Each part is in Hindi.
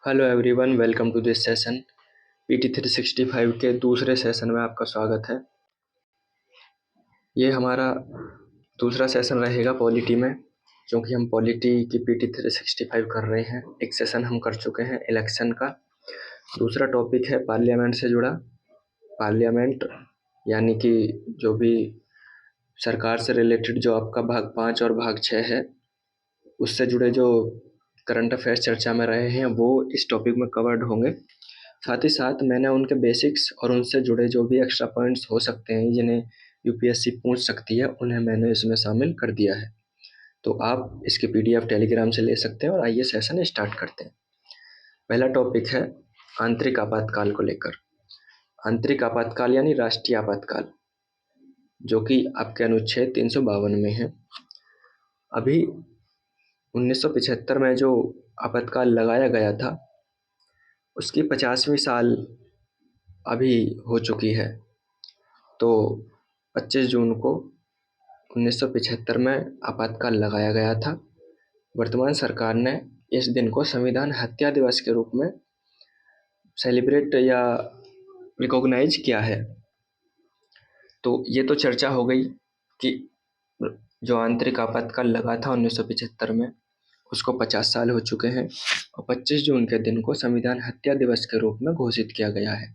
Hello everyone, welcome to this session. PT 365 के दूसरे सेशन में आपका स्वागत है। ये हमारा दूसरा सेशन रहेगा पॉलिटी में, क्योंकि हम पॉलिटी की पीटी 365 कर रहे हैं। एक सेशन हम कर चुके हैं इलेक्शन का। दूसरा टॉपिक है पार्लियामेंट से जुड़ा। पार्लियामेंट यानी कि जो भी सरकार से रिलेटेड जो आपका भाग 5 और भाग 6 है, उससे जुड़े जो करंट अफेयर्स चर्चा में रहे हैं वो इस टॉपिक में कवर्ड होंगे। साथ ही साथ मैंने उनके बेसिक्स और उनसे जुड़े जो भी एक्स्ट्रा पॉइंट्स हो सकते हैं जिन्हें यूपीएससी पूछ सकती है, उन्हें मैंने इसमें शामिल कर दिया है। तो आप इसकी पीडीएफ टेलीग्राम से ले सकते हैं। और आइए सेशन स्टार्ट करते हैं। पहला टॉपिक है आंतरिक आपातकाल को लेकर। आंतरिक आपातकाल यानी राष्ट्रीय आपातकाल, जो कि आपके अनुच्छेद 352 में है। अभी 1975 में जो आपातकाल लगाया गया था उसकी 50वीं साल अभी हो चुकी है। तो 25 जून को 1975 में आपातकाल लगाया गया था। वर्तमान सरकार ने इस दिन को संविधान हत्या दिवस के रूप में सेलिब्रेट या रिकॉग्नाइज किया है। तो ये तो चर्चा हो गई कि जो आंतरिक आपातकाल लगा था 1975 में, उसको 50 साल हो चुके हैं और 25 जून के दिन को संविधान हत्या दिवस के रूप में घोषित किया गया है।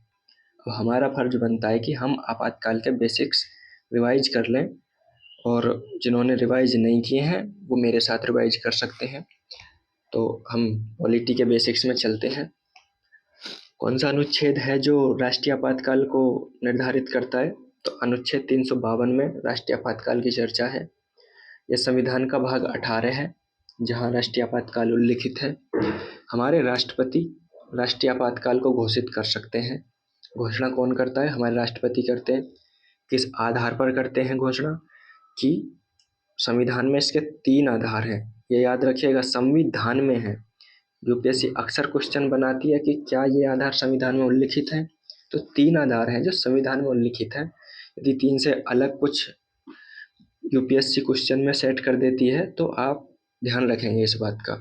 अब हमारा फर्ज बनता है कि हम आपातकाल के बेसिक्स रिवाइज कर लें, और जिन्होंने रिवाइज नहीं किए हैं वो मेरे साथ रिवाइज कर सकते हैं। तो हम पॉलिटी के बेसिक्स में चलते हैं। कौन सा अनुच्छेद है जो राष्ट्रीय आपातकाल को निर्धारित करता है? तो अनुच्छेद 352 में राष्ट्रीय आपातकाल की चर्चा है। यह संविधान का भाग 18 है जहां राष्ट्रीय आपातकाल उल्लिखित है। हमारे राष्ट्रपति राष्ट्रीय आपातकाल को घोषित कर सकते हैं। घोषणा कौन करता है? हमारे राष्ट्रपति करते हैं। किस आधार पर करते हैं घोषणा? कि संविधान में इसके 3 आधार हैं, ये याद रखिएगा, संविधान में है। यूपीएससी अक्सर क्वेश्चन बनाती है कि क्या ये आधार संविधान में उल्लिखित है। तो 3 आधार हैं जो संविधान में उल्लिखित हैं। यदि 3 से अलग कुछ यूपीएससी क्वेश्चन में सेट कर देती है तो आप ध्यान रखेंगे इस बात का।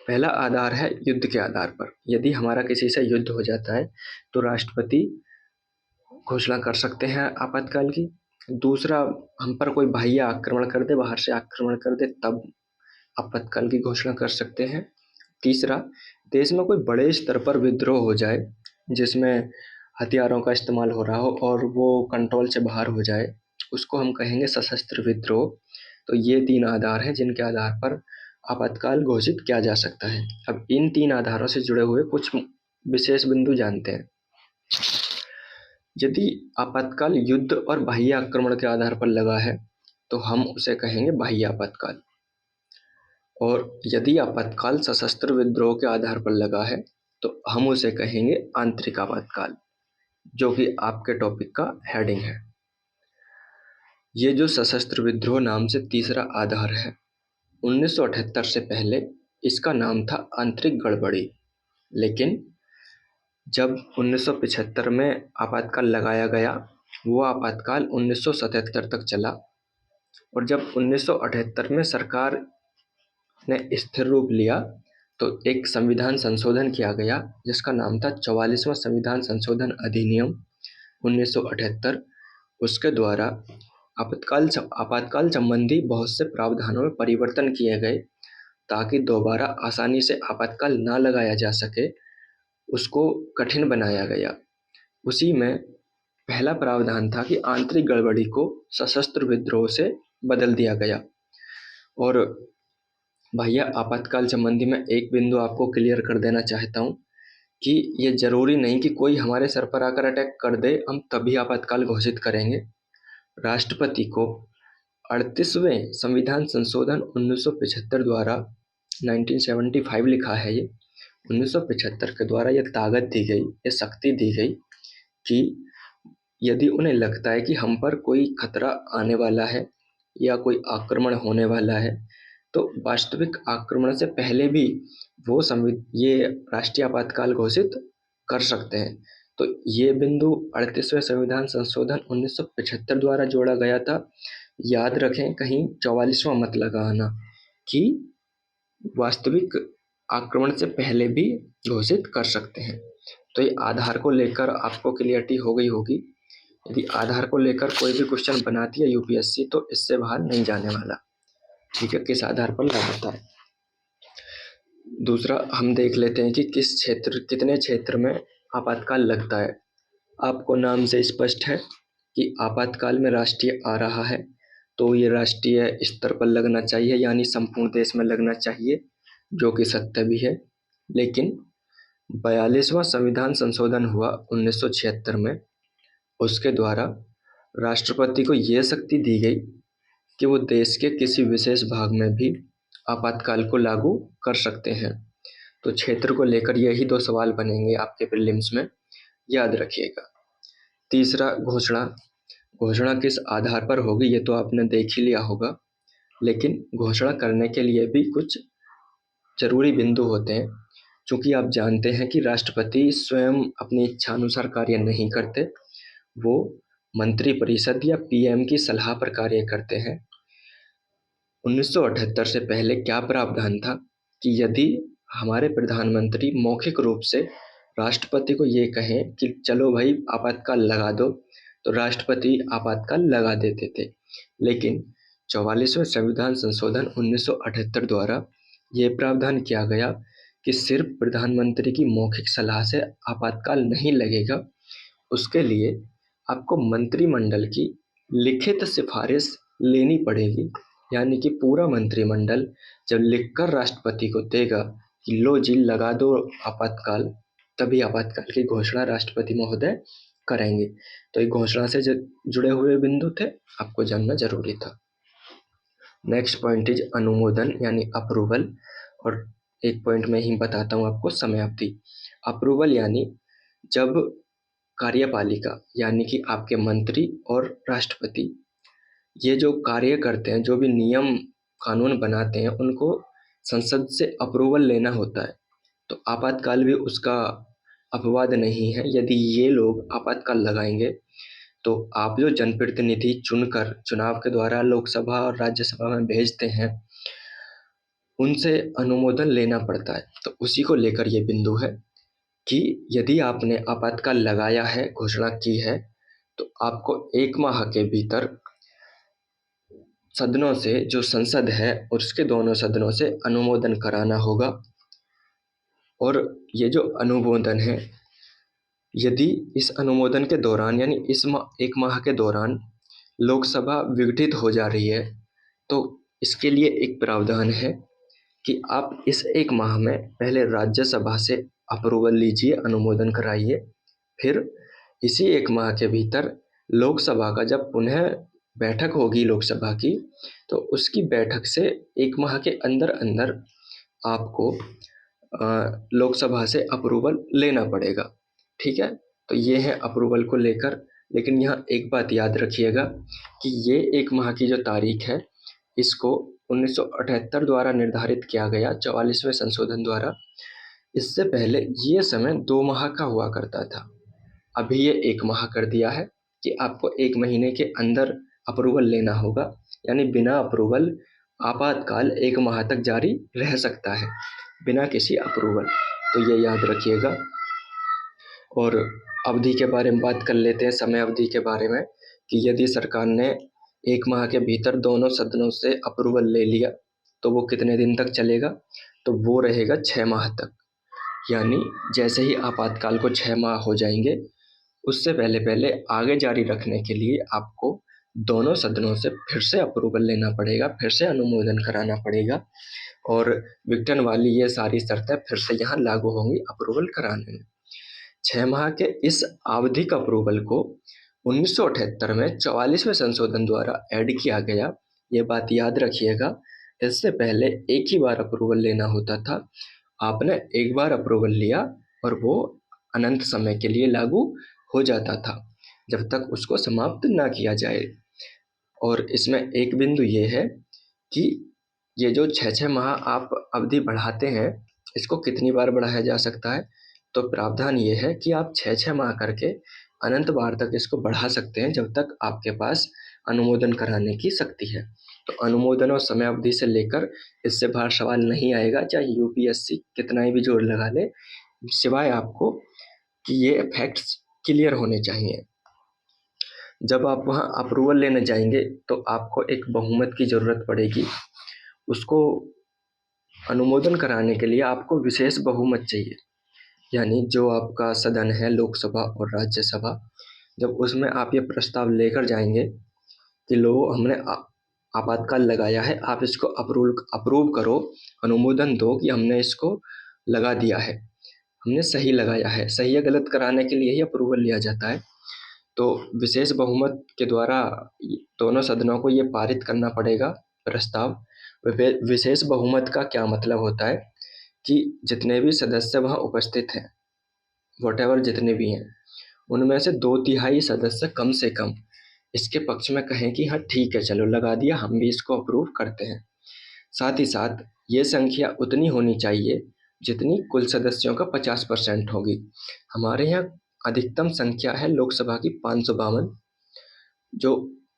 पहला आधार है युद्ध के आधार पर। यदि हमारा किसी से युद्ध हो जाता है तो राष्ट्रपति घोषणा कर सकते हैं आपातकाल की। दूसरा, हम पर कोई बाह्य आक्रमण कर दे, बाहर से आक्रमण कर दे, तब आपातकाल की घोषणा कर सकते हैं। तीसरा, देश में कोई बड़े स्तर पर विद्रोह हो जाए जिसमें हथियारों का इस्तेमाल हो रहा हो और वो कंट्रोल से बाहर हो जाए, उसको हम कहेंगे सशस्त्र विद्रोह। तो ये 3 आधार हैं जिनके आधार पर आपातकाल घोषित किया जा सकता है। अब इन 3 आधारों से जुड़े हुए कुछ विशेष बिंदु जानते हैं। यदि आपातकाल युद्ध और बाह्य आक्रमण के आधार पर लगा है तो हम उसे कहेंगे बाह्य आपातकाल। और यदि आपातकाल सशस्त्र विद्रोह के आधार पर लगा है तो हम उसे कहेंगे आंतरिक आपातकाल, जो कि आपके टॉपिक का हेडिंग है। ये जो सशस्त्र विद्रोह नाम से तीसरा आधार है, 1978 से पहले इसका नाम था आंतरिक गड़बड़ी। लेकिन जब 1975 में आपातकाल लगाया गया, वो आपातकाल 1977 तक चला। और जब 1978 में सरकार ने स्थिर रूप लिया तो एक संविधान संशोधन किया गया जिसका नाम था 44वां संविधान संशोधन अधिनियम 1978। उसके द्वारा आपातकाल संबंधी बहुत से प्रावधानों में परिवर्तन किए गए ताकि दोबारा आसानी से आपातकाल ना लगाया जा सके, उसको कठिन बनाया गया। उसी में पहला प्रावधान था कि आंतरिक गड़बड़ी को सशस्त्र विद्रोह से बदल दिया गया। और भैया, आपातकाल संबंधी मैं एक बिंदु आपको क्लियर कर देना चाहता हूँ कि ये जरूरी नहीं कि कोई हमारे सर पर आकर अटैक कर दे हम तभी आपातकाल घोषित करेंगे। राष्ट्रपति को 38वें संविधान संशोधन 1975 द्वारा 1975 लिखा है, ये 1975 के द्वारा ये ताकत दी गई, ये शक्ति दी गई कि यदि उन्हें लगता है कि हम पर कोई खतरा आने वाला है या कोई आक्रमण होने वाला है तो वास्तविक आक्रमण से पहले भी वो ये राष्ट्रीय आपातकाल घोषित कर सकते हैं। तो ये बिंदु 38वें संविधान संशोधन 1975 द्वारा जोड़ा गया था। याद रखें, कहीं 44वां मत लगाना कि वास्तविक आक्रमण से पहले भी घोषित कर सकते हैं। तो ये आधार को लेकर आपको क्लियरिटी हो गई होगी। यदि आधार को लेकर कोई भी क्वेश्चन बनाती है यूपीएससी तो इससे बाहर नहीं जाने वाला। ठीक है, किस आधार पर लगाता है। दूसरा हम देख लेते हैं कि कितने क्षेत्र में आपातकाल लगता है। आपको नाम से स्पष्ट है कि आपातकाल में राष्ट्रीय आ रहा है, तो ये राष्ट्रीय स्तर पर लगना चाहिए, यानी संपूर्ण देश में लगना चाहिए, जो कि सत्य भी है। लेकिन 42वां संविधान संशोधन हुआ 1976 में। उसके द्वारा राष्ट्रपति को यह शक्ति दी गई कि वो देश के किसी विशेष भाग में भी आपातकाल को लागू कर सकते हैं। तो क्षेत्र को लेकर यही दो सवाल बनेंगे आपके प्रीलिम्स में, याद रखिएगा। तीसरा, घोषणा। घोषणा किस आधार पर होगी ये तो आपने देख ही लिया होगा, लेकिन घोषणा करने के लिए भी कुछ जरूरी बिंदु होते हैं। क्योंकि आप जानते हैं कि राष्ट्रपति स्वयं अपनी इच्छानुसार कार्य नहीं करते, वो मंत्रिपरिषद या पीएम की सलाह पर कार्य करते हैं। 1978 से पहले क्या प्रावधान था कि यदि हमारे प्रधानमंत्री मौखिक रूप से राष्ट्रपति को ये कहें कि चलो भाई आपातकाल लगा दो, तो राष्ट्रपति आपातकाल लगा देते थे। लेकिन 44वें संविधान संशोधन 1978 द्वारा ये प्रावधान किया गया कि सिर्फ प्रधानमंत्री की मौखिक सलाह से आपातकाल नहीं लगेगा, उसके लिए आपको मंत्रिमंडल की लिखित सिफारिश लेनी पड़ेगी। यानी कि पूरा मंत्रिमंडल जब लिखकर राष्ट्रपति को देगा कि लो जी लगा दो आपातकाल, तभी आपातकाल की घोषणा राष्ट्रपति महोदय करेंगे। तो ये घोषणा से जुड़े हुए बिंदु थे, आपको जानना जरूरी था। नेक्स्ट पॉइंट इज अनुमोदन यानी अप्रूवल, और एक पॉइंट में ही बताता हूँ आपको, समयावधि। अप्रूवल यानी जब कार्यपालिका यानी कि आपके मंत्री और राष्ट्रपति ये जो कार्य करते हैं, जो भी नियम कानून बनाते हैं, उनको संसद से अप्रूवल लेना होता है। तो आपातकाल भी उसका अपवाद नहीं है। यदि ये लोग आपातकाल लगाएंगे तो आप जो जनप्रतिनिधि चुनकर चुनाव के द्वारा लोकसभा और राज्यसभा में भेजते हैं, उनसे अनुमोदन लेना पड़ता है। तो उसी को लेकर ये बिंदु है कि यदि आपने आपातकाल लगाया है, घोषणा की है, तो आपको 1 माह के भीतर सदनों से, जो संसद है उसके दोनों सदनों से अनुमोदन कराना होगा। और ये जो अनुमोदन है, यदि इस अनुमोदन के दौरान यानी इस 1 माह के दौरान लोकसभा विघटित हो जा रही है, तो इसके लिए एक प्रावधान है कि आप इस 1 माह में पहले राज्यसभा से अप्रूवल लीजिए, अनुमोदन कराइए। फिर इसी 1 माह के भीतर लोकसभा का जब पुनः बैठक होगी लोकसभा की, तो उसकी बैठक से 1 माह के अंदर अंदर आपको लोकसभा से अप्रूवल लेना पड़ेगा। ठीक है, तो ये है अप्रूवल को लेकर। लेकिन यहाँ एक बात याद रखिएगा कि ये 1 माह की जो तारीख है, इसको 1978 द्वारा निर्धारित किया गया, 44वें संशोधन द्वारा। इससे पहले ये समय 2 माह का हुआ करता था। अभी ये 1 माह कर दिया है कि आपको 1 महीने के अंदर अप्रूवल लेना होगा, यानी बिना अप्रूवल आपातकाल 1 माह तक जारी रह सकता है, बिना किसी अप्रूवल। तो ये याद रखिएगा। और अवधि के बारे में बात कर लेते हैं, समय अवधि के बारे में, कि यदि सरकार ने 1 माह के भीतर दोनों सदनों से अप्रूवल ले लिया तो वो कितने दिन तक चलेगा, तो वो रहेगा 6 माह तक। यानी जैसे ही आपातकाल को 6 माह हो जाएंगे, उससे पहले पहले आगे जारी रखने के लिए आपको दोनों सदनों से फिर से अप्रूवल लेना पड़ेगा, फिर से अनुमोदन कराना पड़ेगा। और विघटन वाली ये सारी शर्तें फिर से यहाँ लागू होंगी अप्रूवल कराने में। 6 माह के इस आवधिक अप्रूवल को 1978 में 44वें संशोधन द्वारा ऐड किया गया। ये बात याद रखिएगा, इससे पहले एक ही बार अप्रूवल लेना होता था। आपने एक बार अप्रूवल लिया और वो अनंत समय के लिए लागू हो जाता था, जब तक उसको समाप्त ना किया जाए। और इसमें एक बिंदु ये है कि ये जो 6-6 माह आप अवधि बढ़ाते हैं, इसको कितनी बार बढ़ाया जा सकता है, तो प्रावधान ये है कि आप 6-6 माह करके अनंत बार तक इसको बढ़ा सकते हैं, जब तक आपके पास अनुमोदन कराने की शक्ति है। तो अनुमोदन और समय अवधि से लेकर इससे बाहर सवाल नहीं आएगा, चाहे यूपीएससी कितना ही भी जोर लगा ले, सिवाय आपको कि ये फैक्ट्स क्लियर होने चाहिए। जब आप वहाँ अप्रूवल लेने जाएंगे तो आपको एक बहुमत की ज़रूरत पड़ेगी। उसको अनुमोदन कराने के लिए आपको विशेष बहुमत चाहिए, यानी जो आपका सदन है लोकसभा और राज्यसभा, जब उसमें आप ये प्रस्ताव लेकर जाएंगे कि लोग हमने आपातकाल लगाया है, आप इसको अप्रूव करो, अनुमोदन दो कि हमने इसको लगा दिया है, हमने सही लगाया है। सही या गलत कराने के लिए ही अप्रूवल लिया जाता है। तो विशेष बहुमत के द्वारा दोनों सदनों को ये पारित करना पड़ेगा प्रस्ताव। विशेष बहुमत का क्या मतलब होता है कि जितने भी सदस्य वहाँ उपस्थित हैं, वॉटेवर जितने भी हैं, उनमें से 2/3 सदस्य कम से कम इसके पक्ष में कहें कि हाँ ठीक है, चलो लगा दिया, हम भी इसको अप्रूव करते हैं। साथ ही साथ ये संख्या उतनी होनी चाहिए जितनी कुल सदस्यों का 50% होगी। हमारे यहाँ अधिकतम संख्या है लोकसभा की 552, जो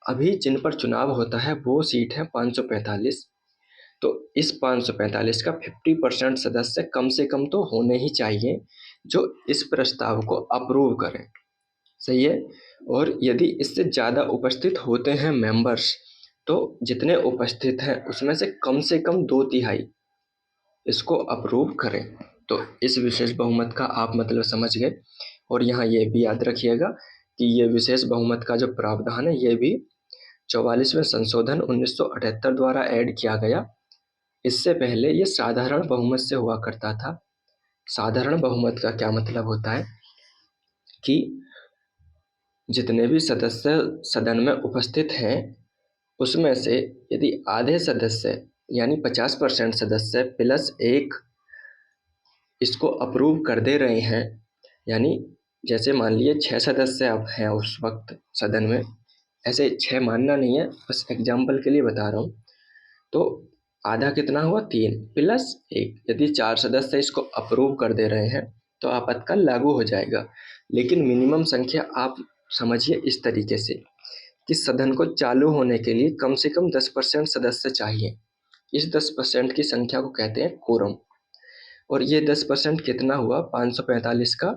अभी जिन पर चुनाव होता है वो सीट है 545। तो इस 545 का 50% सदस्य कम से कम तो होने ही चाहिए जो इस प्रस्ताव को अप्रूव करें। सही है। और यदि इससे ज़्यादा उपस्थित होते हैं मेंबर्स, तो जितने उपस्थित हैं उसमें से कम 2/3 इसको अप्रूव करें। तो इस विशेष बहुमत का आप मतलब समझ गए। और यहाँ ये भी याद रखिएगा कि ये विशेष बहुमत का जो प्रावधान है ये भी 44वें संशोधन 1978 द्वारा ऐड किया गया। इससे पहले ये साधारण बहुमत से हुआ करता था। साधारण बहुमत का क्या मतलब होता है कि जितने भी सदस्य सदन में उपस्थित हैं उसमें से यदि आधे सदस्य यानी 50% सदस्य प्लस 1 इसको अप्रूव कर दे रहे हैं, यानी जैसे मान लिए 6 सदस्य अब हैं उस वक्त सदन में, ऐसे 6 मानना नहीं है, बस एग्जाम्पल के लिए बता रहा हूँ। तो आधा कितना हुआ 3 प्लस 1, यदि 4 सदस्य इसको अप्रूव कर दे रहे हैं तो आपातकाल लागू हो जाएगा। लेकिन मिनिमम संख्या आप समझिए इस तरीके से कि सदन को चालू होने के लिए कम से कम 10% सदस्य चाहिए। इस 10% की संख्या को कहते हैं कोरम। और ये 10% कितना हुआ 545 का,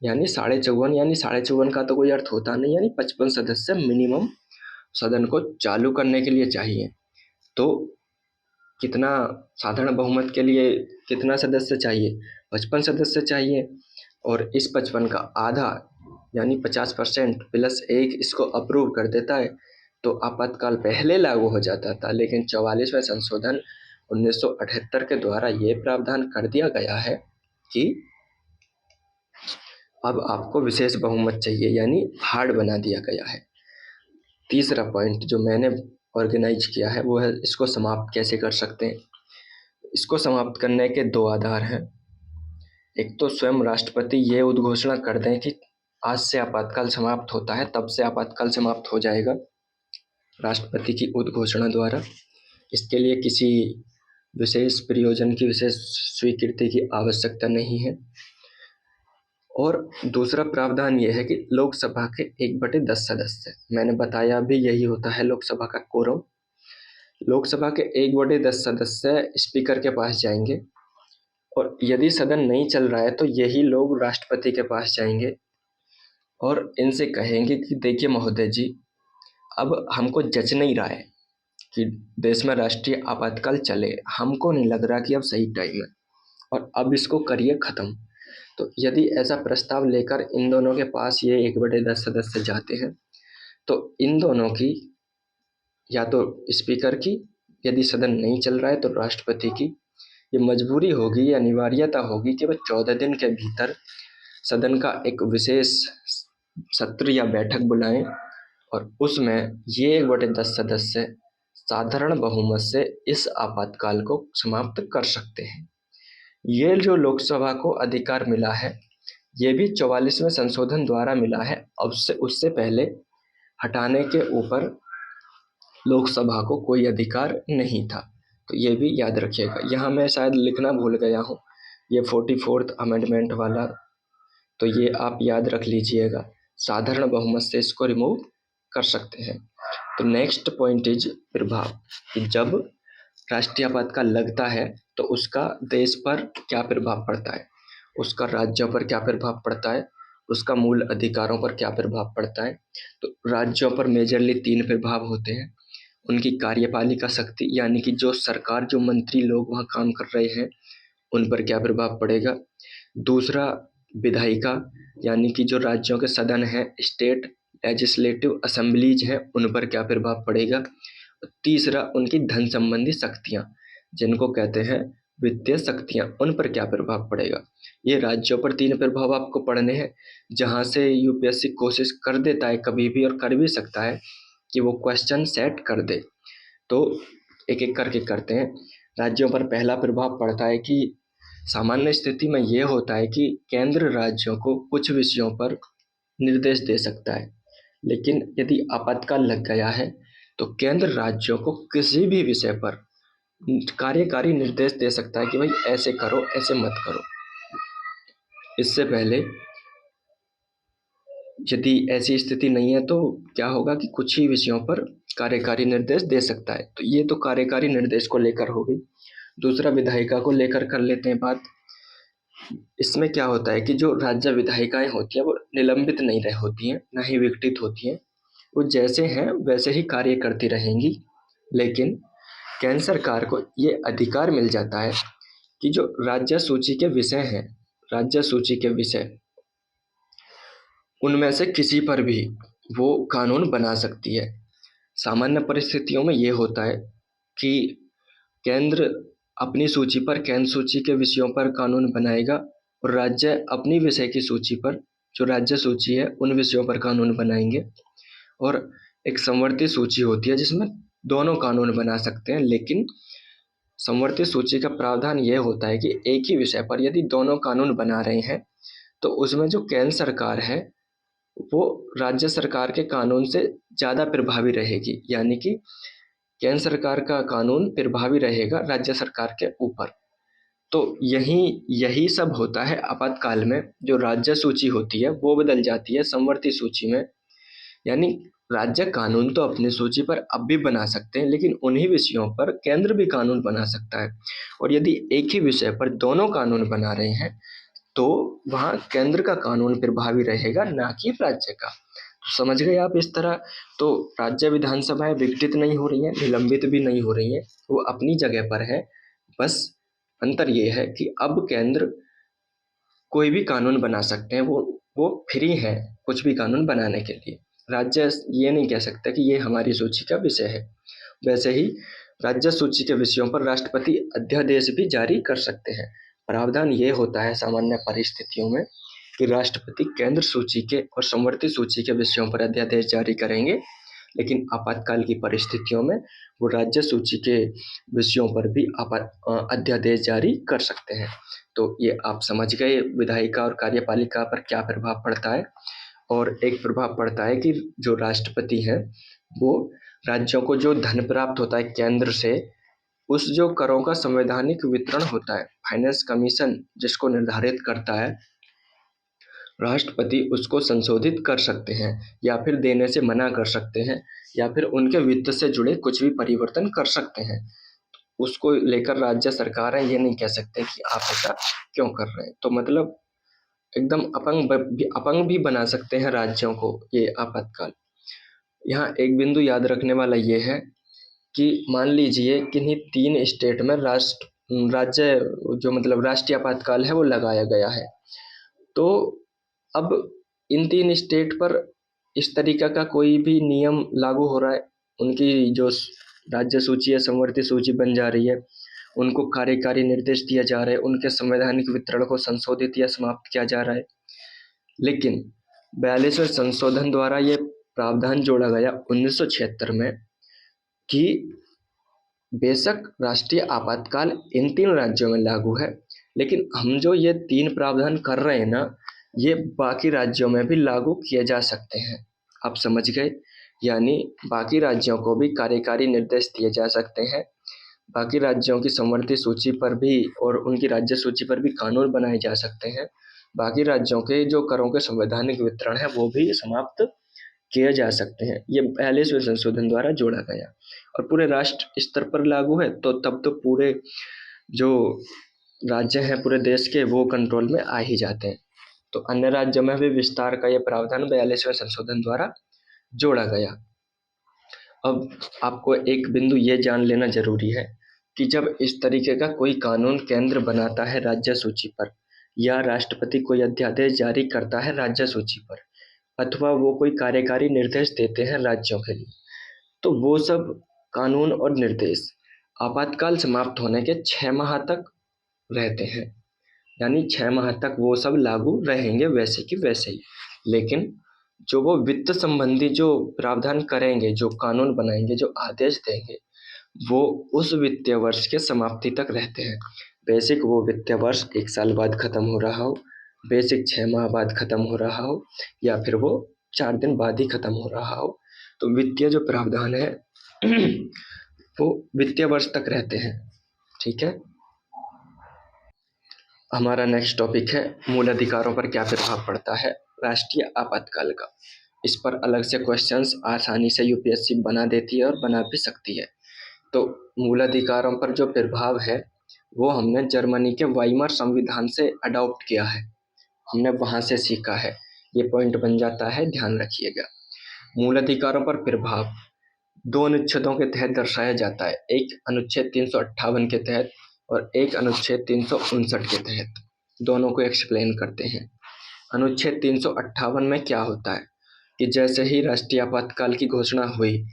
यानी 54.5, यानी 54.5 का तो कोई अर्थ होता नहीं, यानी 55 सदस्य मिनिमम सदन को चालू करने के लिए चाहिए। तो कितना साधारण बहुमत के लिए कितना सदस्य चाहिए, 55 सदस्य चाहिए। और इस 55 का आधा यानी 50% प्लस 1 इसको अप्रूव कर देता है तो आपातकाल पहले लागू हो जाता था। लेकिन 44वें संशोधन 1978 के द्वारा ये प्रावधान कर दिया गया है कि अब आपको विशेष बहुमत चाहिए, यानी हार्ड बना दिया गया है। तीसरा पॉइंट जो मैंने ऑर्गेनाइज किया है वो है इसको समाप्त कैसे कर सकते हैं। इसको समाप्त करने के 2 आधार हैं। एक तो स्वयं राष्ट्रपति ये उद्घोषणा कर दें कि आज से आपातकाल समाप्त होता है, तब से आपातकाल समाप्त हो जाएगा राष्ट्रपति की उद्घोषणा द्वारा। इसके लिए किसी विशेष प्रयोजन की विशेष स्वीकृति की आवश्यकता नहीं है। और दूसरा प्रावधान ये है कि लोकसभा के 1/10 सदस्य, मैंने बताया भी यही होता है लोकसभा का कोरम। लोकसभा के 1/10 सदस्य स्पीकर के पास जाएंगे और यदि सदन नहीं चल रहा है तो यही लोग राष्ट्रपति के पास जाएंगे और इनसे कहेंगे कि देखिए महोदय जी, अब हमको जच नहीं रहा है कि देश में राष्ट्रीय आपातकाल चले, हमको नहीं लग रहा कि अब सही टाइम है और अब इसको करिए ख़त्म। तो यदि ऐसा प्रस्ताव लेकर इन दोनों के पास ये 1/10 सदस्य जाते हैं तो इन दोनों की, या तो स्पीकर की यदि सदन नहीं चल रहा है तो राष्ट्रपति की, ये मजबूरी होगी, ये अनिवार्यता होगी कि वह 14 दिन के भीतर सदन का एक विशेष सत्र या बैठक बुलाएं और उसमें ये 1/10 सदस्य साधारण बहुमत से इस आपातकाल को समाप्त कर सकते हैं। ये जो लोकसभा को अधिकार मिला है ये भी 44वें संशोधन द्वारा मिला है। अब से उससे पहले हटाने के ऊपर लोकसभा को कोई अधिकार नहीं था। तो ये भी याद रखिएगा। यहाँ मैं शायद लिखना भूल गया हूँ ये 44th अमेंडमेंट वाला, तो ये आप याद रख लीजिएगा। साधारण बहुमत से इसको रिमूव कर सकते हैं। तो नेक्स्ट पॉइंट इज प्रभाव, कि जब राष्ट्रीय आपातकाल लगता है तो उसका देश पर क्या प्रभाव पड़ता है, उसका राज्यों पर क्या प्रभाव पड़ता है, उसका मूल अधिकारों पर क्या प्रभाव पड़ता है। तो राज्यों पर मेजरली 3 प्रभाव होते हैं। उनकी कार्यपालिका शक्ति, यानी कि जो सरकार, जो मंत्री लोग वहाँ काम कर रहे हैं, उन पर क्या प्रभाव पड़ेगा। दूसरा विधायिका, यानी कि जो राज्यों के सदन हैं, स्टेट लेजिस्लेटिव असेंबलीज हैं, उन पर क्या प्रभाव पड़ेगा। तीसरा उनकी धन संबंधी शक्तियाँ, जिनको कहते हैं वित्तीय शक्तियाँ, उन पर क्या प्रभाव पड़ेगा। ये राज्यों पर 3 प्रभाव आपको पढ़ने हैं, जहाँ से यूपीएससी कोशिश कर देता है कभी भी, और कर भी सकता है कि वो क्वेश्चन सेट कर दे। तो एक एक करके करते हैं। राज्यों पर पहला प्रभाव पड़ता है कि सामान्य स्थिति में ये होता है कि केंद्र राज्यों को कुछ विषयों पर निर्देश दे सकता है, लेकिन यदि आपातकाल लग गया है तो केंद्र राज्यों को किसी भी विषय पर कार्यकारी निर्देश दे सकता है कि भाई ऐसे करो, ऐसे मत करो। इससे पहले यदि ऐसी स्थिति नहीं है तो क्या होगा कि कुछ ही विषयों पर कार्यकारी निर्देश दे सकता है। तो ये तो कार्यकारी निर्देश को लेकर हो गई। दूसरा विधायिका को लेकर कर लेते हैं बात। इसमें क्या होता है कि जो राज्य विधायिकाएं होती हैं वो निलंबित नहीं रह होती हैं, ना ही विघटित होती हैं, वो जैसे हैं वैसे ही कार्य करती रहेंगी। लेकिन केंद्र सरकार को ये अधिकार मिल जाता है कि जो राज्य सूची के विषय हैं, राज्य सूची के विषय, उनमें से किसी पर भी वो कानून बना सकती है। सामान्य परिस्थितियों में ये होता है कि केंद्र अपनी सूची पर, केंद्र सूची के विषयों पर कानून बनाएगा, और राज्य अपनी विषय की सूची पर, जो राज्य सूची है, उन विषयों पर कानून बनाएंगे। और एक संवर्ती सूची होती है जिसमें दोनों कानून बना सकते हैं, लेकिन संवर्ती सूची का प्रावधान यह होता है कि एक ही विषय पर यदि दोनों कानून बना रहे हैं तो उसमें जो केंद्र सरकार है वो राज्य सरकार के कानून से ज़्यादा प्रभावी रहेगी, यानी कि केंद्र सरकार का कानून प्रभावी रहेगा राज्य सरकार के ऊपर। तो यही सब होता है आपातकाल में। जो राज्य सूची होती है वो बदल जाती है संवर्ती सूची में, यानी राज्य कानून तो अपनी सूची पर अब भी बना सकते हैं, लेकिन उन्हीं विषयों पर केंद्र भी कानून बना सकता है। और यदि एक ही विषय पर दोनों कानून बना रहे हैं तो वहाँ केंद्र का कानून प्रभावी रहेगा, ना कि राज्य का। तो समझ गए आप इस तरह। तो राज्य विधानसभाएं विघटित नहीं हो रही हैं, निलंबित भी नहीं हो रही हैं, वो अपनी जगह पर है। बस अंतर ये है कि अब केंद्र कोई भी कानून बना सकते हैं, वो फ्री है कुछ भी कानून बनाने के लिए। राज्य ये नहीं कह सकता कि ये हमारी सूची का विषय है। वैसे ही राज्य सूची के विषयों पर राष्ट्रपति अध्यादेश भी जारी कर सकते हैं। प्रावधान ये होता है सामान्य परिस्थितियों में कि राष्ट्रपति केंद्र सूची के और संवर्ती सूची के विषयों पर अध्यादेश जारी करेंगे, लेकिन आपातकाल की परिस्थितियों में वो राज्य सूची के विषयों पर भी अध्यादेश जारी कर सकते हैं। तो ये आप समझ गए विधायिका और कार्यपालिका पर क्या प्रभाव पड़ता है। और एक प्रभाव पड़ता है कि जो राष्ट्रपति हैं वो राज्यों को जो धन प्राप्त होता है केंद्र से, उस जो करों का संवैधानिक वितरण होता है, फाइनेंस कमीशन जिसको निर्धारित करता है, राष्ट्रपति उसको संशोधित कर सकते हैं, या फिर देने से मना कर सकते हैं, या फिर उनके वित्त से जुड़े कुछ भी परिवर्तन कर सकते हैं। उसको लेकर राज्य सरकार है ये नहीं कह सकते कि आप ऐसा क्यों कर रहे हैं। तो मतलब एकदम अपंग भी बना सकते हैं राज्यों को ये आपातकाल। यहाँ एक बिंदु याद रखने वाला ये है कि मान लीजिए किन्हीं 3 स्टेट में राज्य जो मतलब राष्ट्रीय आपातकाल है वो लगाया गया है, तो अब इन 3 स्टेट पर इस तरीका का कोई भी नियम लागू हो रहा है, उनकी जो राज्य सूची है संवर्ती सूची बन जा रही है, उनको कार्यकारी निर्देश दिया जा रहा है, उनके संवैधानिक वितरण को संशोधित या समाप्त किया जा रहा है। लेकिन 42वें संशोधन द्वारा ये प्रावधान जोड़ा गया 1976 में कि बेशक राष्ट्रीय आपातकाल इन 3 राज्यों में लागू है, लेकिन हम जो ये 3 प्रावधान कर रहे हैं ना, ये बाकी राज्यों में भी लागू किए जा सकते हैं। आप समझ गए, यानी बाकी राज्यों को भी कार्यकारी निर्देश दिए जा सकते हैं, बाकी राज्यों की संवर्ती सूची पर भी और उनकी राज्य सूची पर भी कानून बनाए जा सकते हैं, बाकी राज्यों के जो करों के संवैधानिक वितरण है वो भी समाप्त किए जा सकते हैं। ये 42वें संशोधन द्वारा जोड़ा गया और पूरे राष्ट्र स्तर पर लागू है, तो तब तो पूरे जो राज्य हैं पूरे देश के वो कंट्रोल में आ ही जाते हैं। तो अन्य राज्यों में भी विस्तार का ये प्रावधान 42वें संशोधन द्वारा जोड़ा गया। अब आपको एक बिंदु ये जान लेना जरूरी है कि जब इस तरीके का कोई कानून केंद्र बनाता है राज्य सूची पर, या राष्ट्रपति कोई अध्यादेश जारी करता है राज्य सूची पर, अथवा वो कोई कार्यकारी निर्देश देते हैं राज्यों के लिए, तो वो सब कानून और निर्देश आपातकाल समाप्त होने के 6 माह तक रहते हैं। यानी 6 माह तक वो सब लागू रहेंगे वैसे कि वैसे ही। लेकिन जो वो वित्त संबंधी जो प्रावधान करेंगे, जो कानून बनाएंगे, जो आदेश देंगे, वो उस वित्तीय वर्ष के समाप्ति तक रहते हैं। बेसिक वो वित्तीय वर्ष 1 साल बाद खत्म हो रहा हो, बेसिक 6 माह बाद खत्म हो रहा हो, या फिर वो 4 दिन बाद ही खत्म हो रहा हो, तो वित्तीय जो प्रावधान है वो वित्तीय वर्ष तक रहते हैं। ठीक है। हमारा नेक्स्ट टॉपिक है मूल अधिकारों पर क्या प्रभाव पड़ता है राष्ट्रीय आपातकाल का। इस पर अलग से क्वेश्चंस आसानी से यूपीएससी बना देती है और बना भी सकती है। तो मूल अधिकारों पर जो प्रभाव है वो हमने जर्मनी के वाइमर संविधान से अडॉप्ट किया है, हमने वहाँ से सीखा है। ये पॉइंट बन जाता है, ध्यान रखिएगा। मूल अधिकारों पर प्रभाव 2 अनुच्छेदों के तहत दर्शाया जाता है, एक अनुच्छेद 358 के तहत और एक अनुच्छेद 359 के तहत। दोनों को एक्सप्लेन करते हैं। अनुच्छेद 358 में क्या होता है कि जैसे ही राष्ट्रीय आपातकाल की घोषणा हुई,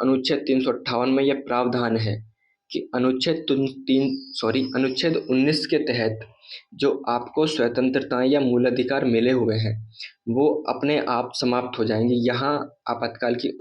अनुच्छेद 358 में यह प्रावधान है कि अनुच्छेद 19 के तहत जो आपको स्वतंत्रताएं या मूल अधिकार मिले हुए हैं वो अपने आप समाप्त हो जाएंगे। यहाँ आपातकाल की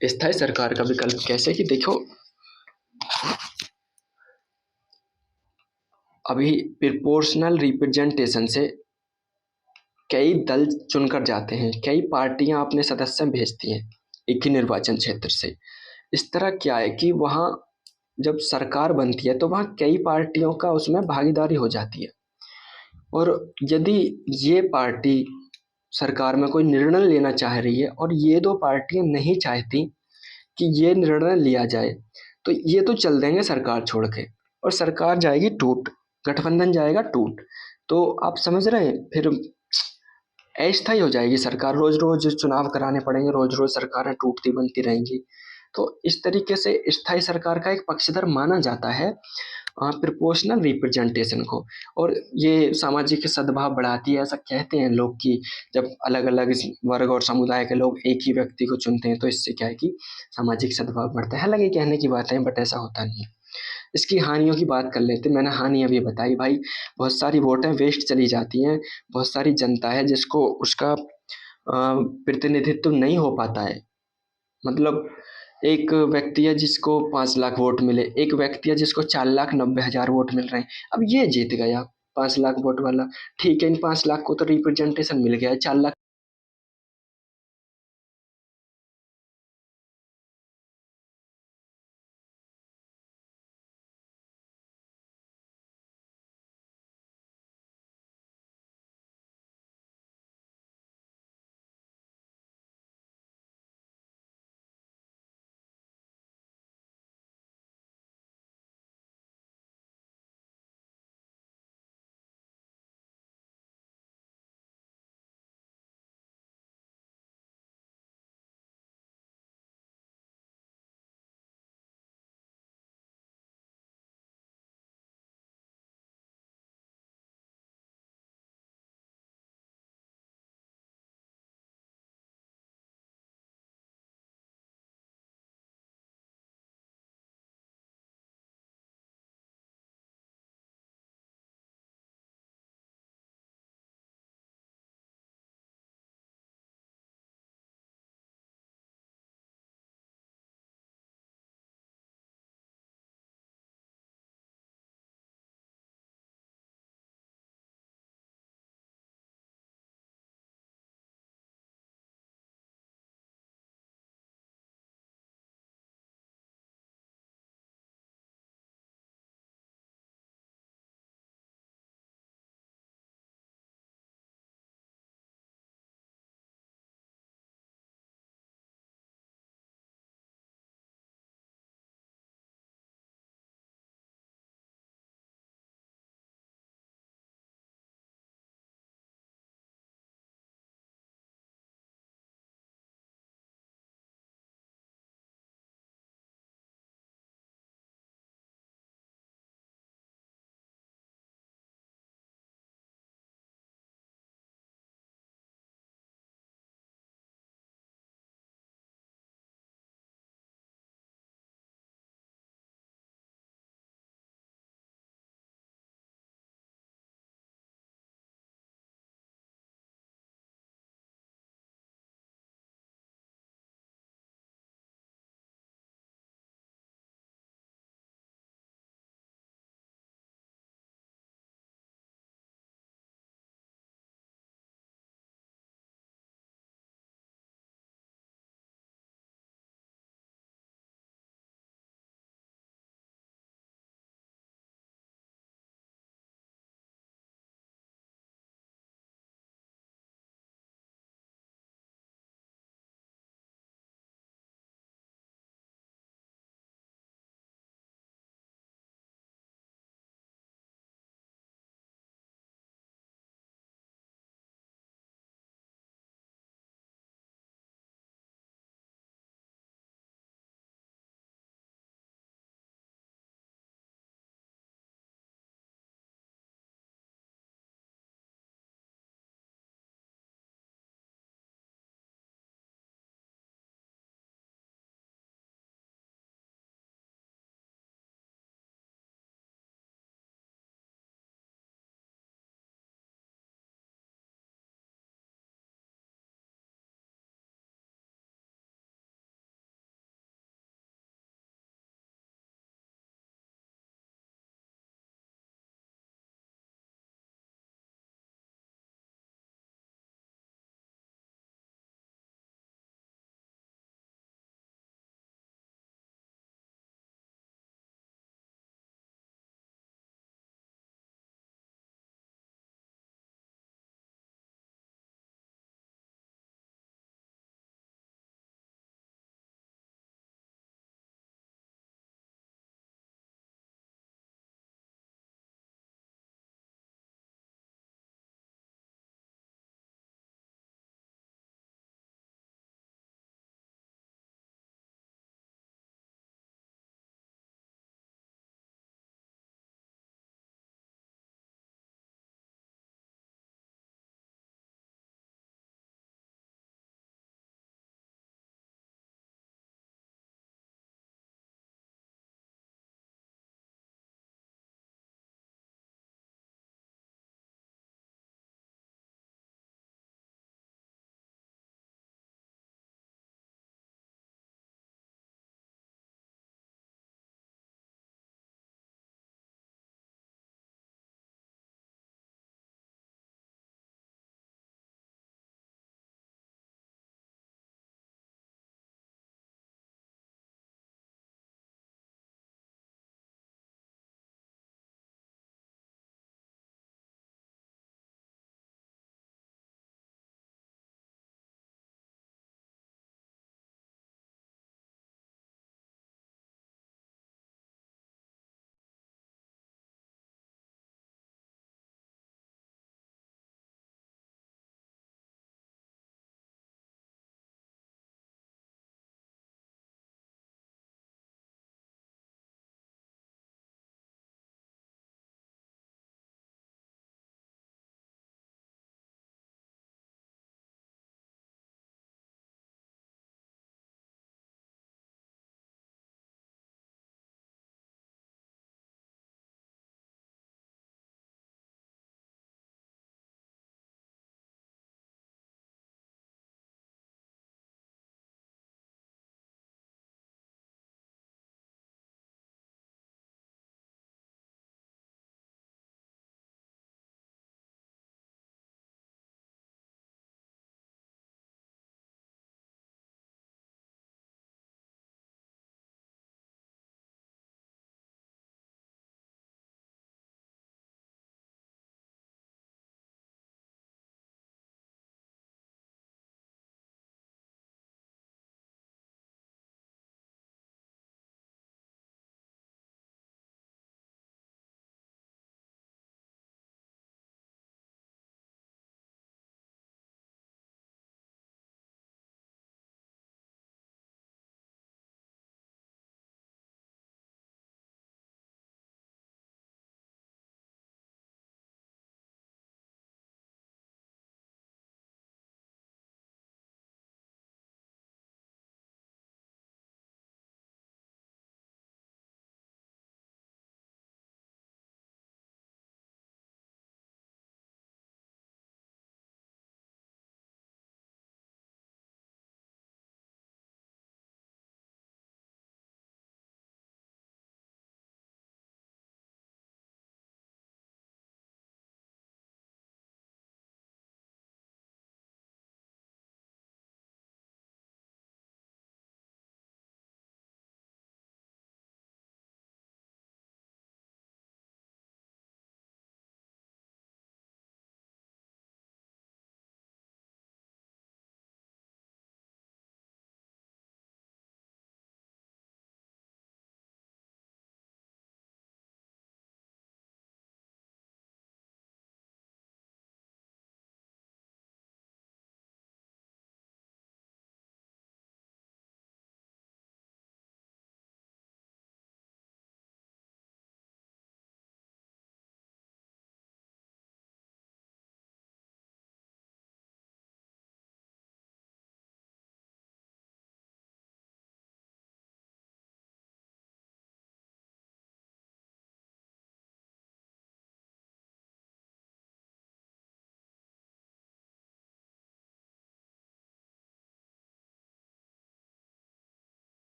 स्थायी सरकार का विकल्प कैसे कि देखो, अभी प्रोपोर्शनल रिप्रेजेंटेशन से कई दल चुनकर जाते हैं, कई पार्टियां अपने सदस्य भेजती हैं एक ही निर्वाचन क्षेत्र से। इस तरह क्या है कि वहाँ जब सरकार बनती है तो वहाँ कई पार्टियों का उसमें भागीदारी हो जाती है। और यदि ये पार्टी सरकार में कोई निर्णय लेना चाह रही है और ये दो पार्टियां नहीं चाहती कि ये निर्णय लिया जाए, तो ये तो चल देंगे सरकार छोड़ के, और सरकार जाएगी टूट, गठबंधन जाएगा टूट। तो आप समझ रहे हैं, फिर अस्थायी हो जाएगी सरकार, रोज रोज चुनाव कराने पड़ेंगे, रोज रोज सरकारें टूटती बनती रहेंगी। तो इस तरीके से स्थायी सरकार का एक पक्षधर माना जाता है प्रोपोर्शनल रिप्रेजेंटेशन को। और ये सामाजिक सद्भाव बढ़ाती है, ऐसा कहते हैं लोग कि जब अलग अलग वर्ग और समुदाय के लोग एक ही व्यक्ति को चुनते हैं तो इससे क्या है कि सामाजिक सद्भाव बढ़ता है। हालांकि कहने की बात है, बट ऐसा होता नहीं है। इसकी हानियों की बात कर लेते, मैंने हानि अभी बताई भाई, बहुत सारी वोटें वेस्ट चली जाती हैं, बहुत सारी जनता है जिसको उसका प्रतिनिधित्व नहीं हो पाता है। मतलब एक व्यक्ति है जिसको 5 लाख वोट मिले, एक व्यक्ति है जिसको 4,90,000 वोट मिल रहे हैं, अब ये जीत गया 5 लाख वोट वाला, ठीक है, इन 5 लाख को तो रिप्रेजेंटेशन मिल गया है, 4 लाख